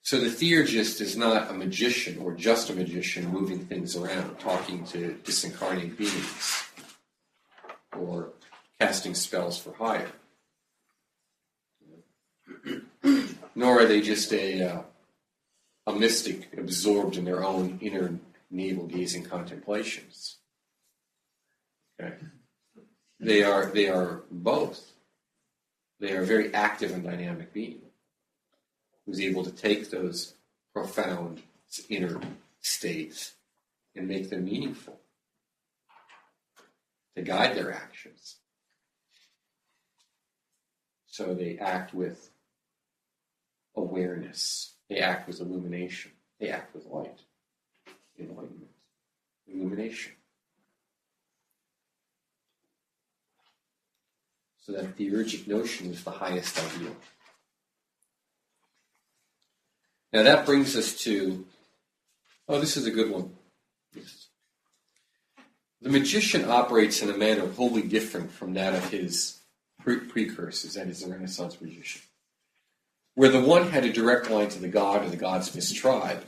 So the theurgist is not a magician or just a magician moving things around, talking to disincarnate beings, or casting spells for hire. Nor are they just a mystic absorbed in their own inner navel-gazing contemplations. Okay? They are both. They are a very active and dynamic being who's able to take those profound inner states and make them meaningful, to guide their actions. So they act with awareness. They act with illumination. They act with light, enlightenment, illumination. So that theurgic notion is the highest ideal. Now that brings us to, this is a good one. The magician operates in a manner wholly different from that of his precursors, that is the Renaissance magician. Where the one had a direct line to the god or the gods of his tribe,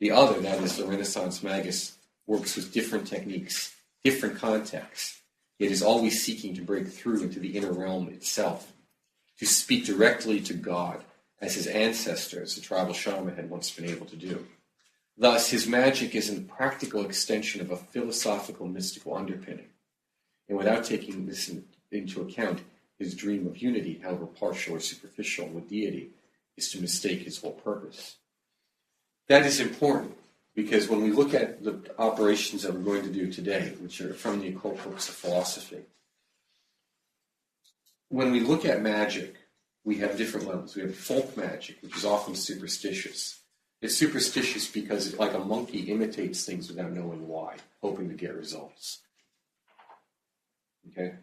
the other, that is the Renaissance magus, works with different techniques, different contexts, yet is always seeking to break through into the inner realm itself, to speak directly to God, as his ancestors, the tribal shaman, had once been able to do. Thus, his magic is a practical extension of a philosophical, mystical underpinning. And without taking this into account, his dream of unity, however partial or superficial, with deity, is to mistake his whole purpose. That is important, because when we look at the operations that we're going to do today, which are from the occult books of philosophy, when we look at magic, we have different levels. We have folk magic, which is often superstitious. It's superstitious because, like a monkey, imitates things without knowing why, hoping to get results. Okay?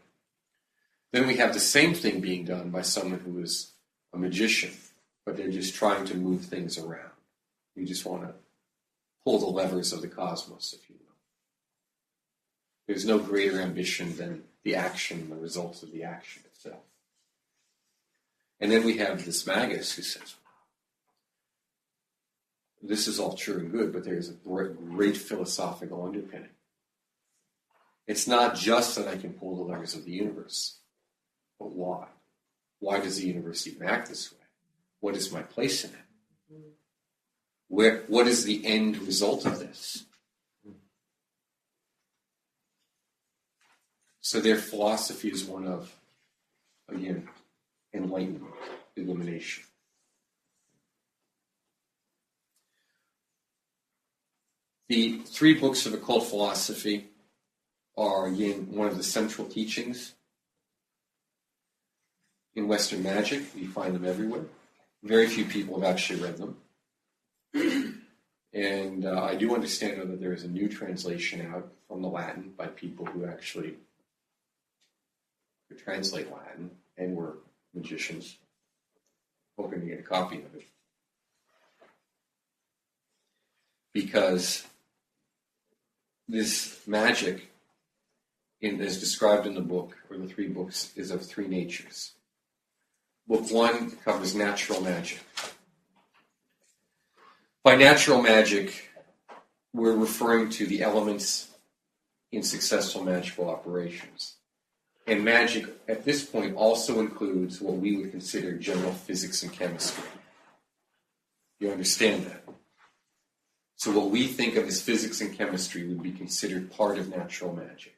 Then we have the same thing being done by someone who is a magician, but they're just trying to move things around. You just want to pull the levers of the cosmos, if you will. There's no greater ambition than the action, the results of the action itself. And then we have this magus who says, this is all true and good, but there's a great philosophical underpinning. It's not just that I can pull the levers of the universe, but why? Why does the universe even act this way? What is my place in it? What is the end result of this? So their philosophy is one of, again, enlightenment, illumination. The 3 books of occult philosophy are, again, one of the central teachings in Western magic. You find them everywhere. Very few people have actually read them. And I do understand that there is a new translation out from the Latin by people who actually could translate Latin and were magicians, hoping to get a copy of it. Because this magic, as described in the book, or the 3 books, is of 3 natures. Book 1 covers natural magic. By natural magic, we're referring to the elements in successful magical operations. And magic, at this point, also includes what we would consider general physics and chemistry. You understand that? So what we think of as physics and chemistry would be considered part of natural magic.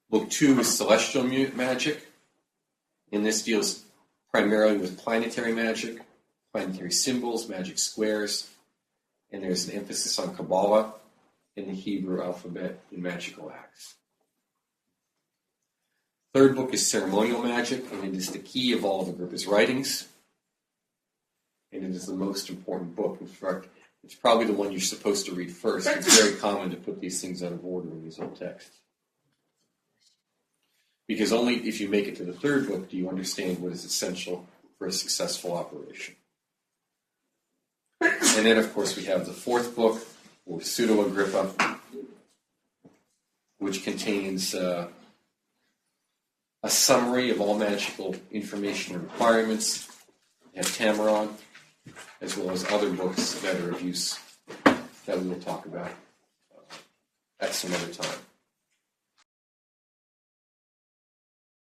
Book 2 is celestial magic, and this deals primarily with planetary magic, planetary symbols, magic squares, and there's an emphasis on Kabbalah in the Hebrew alphabet and magical acts. 3rd book is ceremonial magic, and it is the key of all of Agrippa's writings, and it is the most important book. In fact, it's probably the one you're supposed to read first. It's very common to put these things out of order in these old texts. Because only if you make it to the 3rd book do you understand what is essential for a successful operation. And then, of course, we have the 4th book, or Pseudo-Agrippa, which contains a summary of all magical information and requirements. We have Tamaron, as well as other books that are of use that we will talk about at some other time.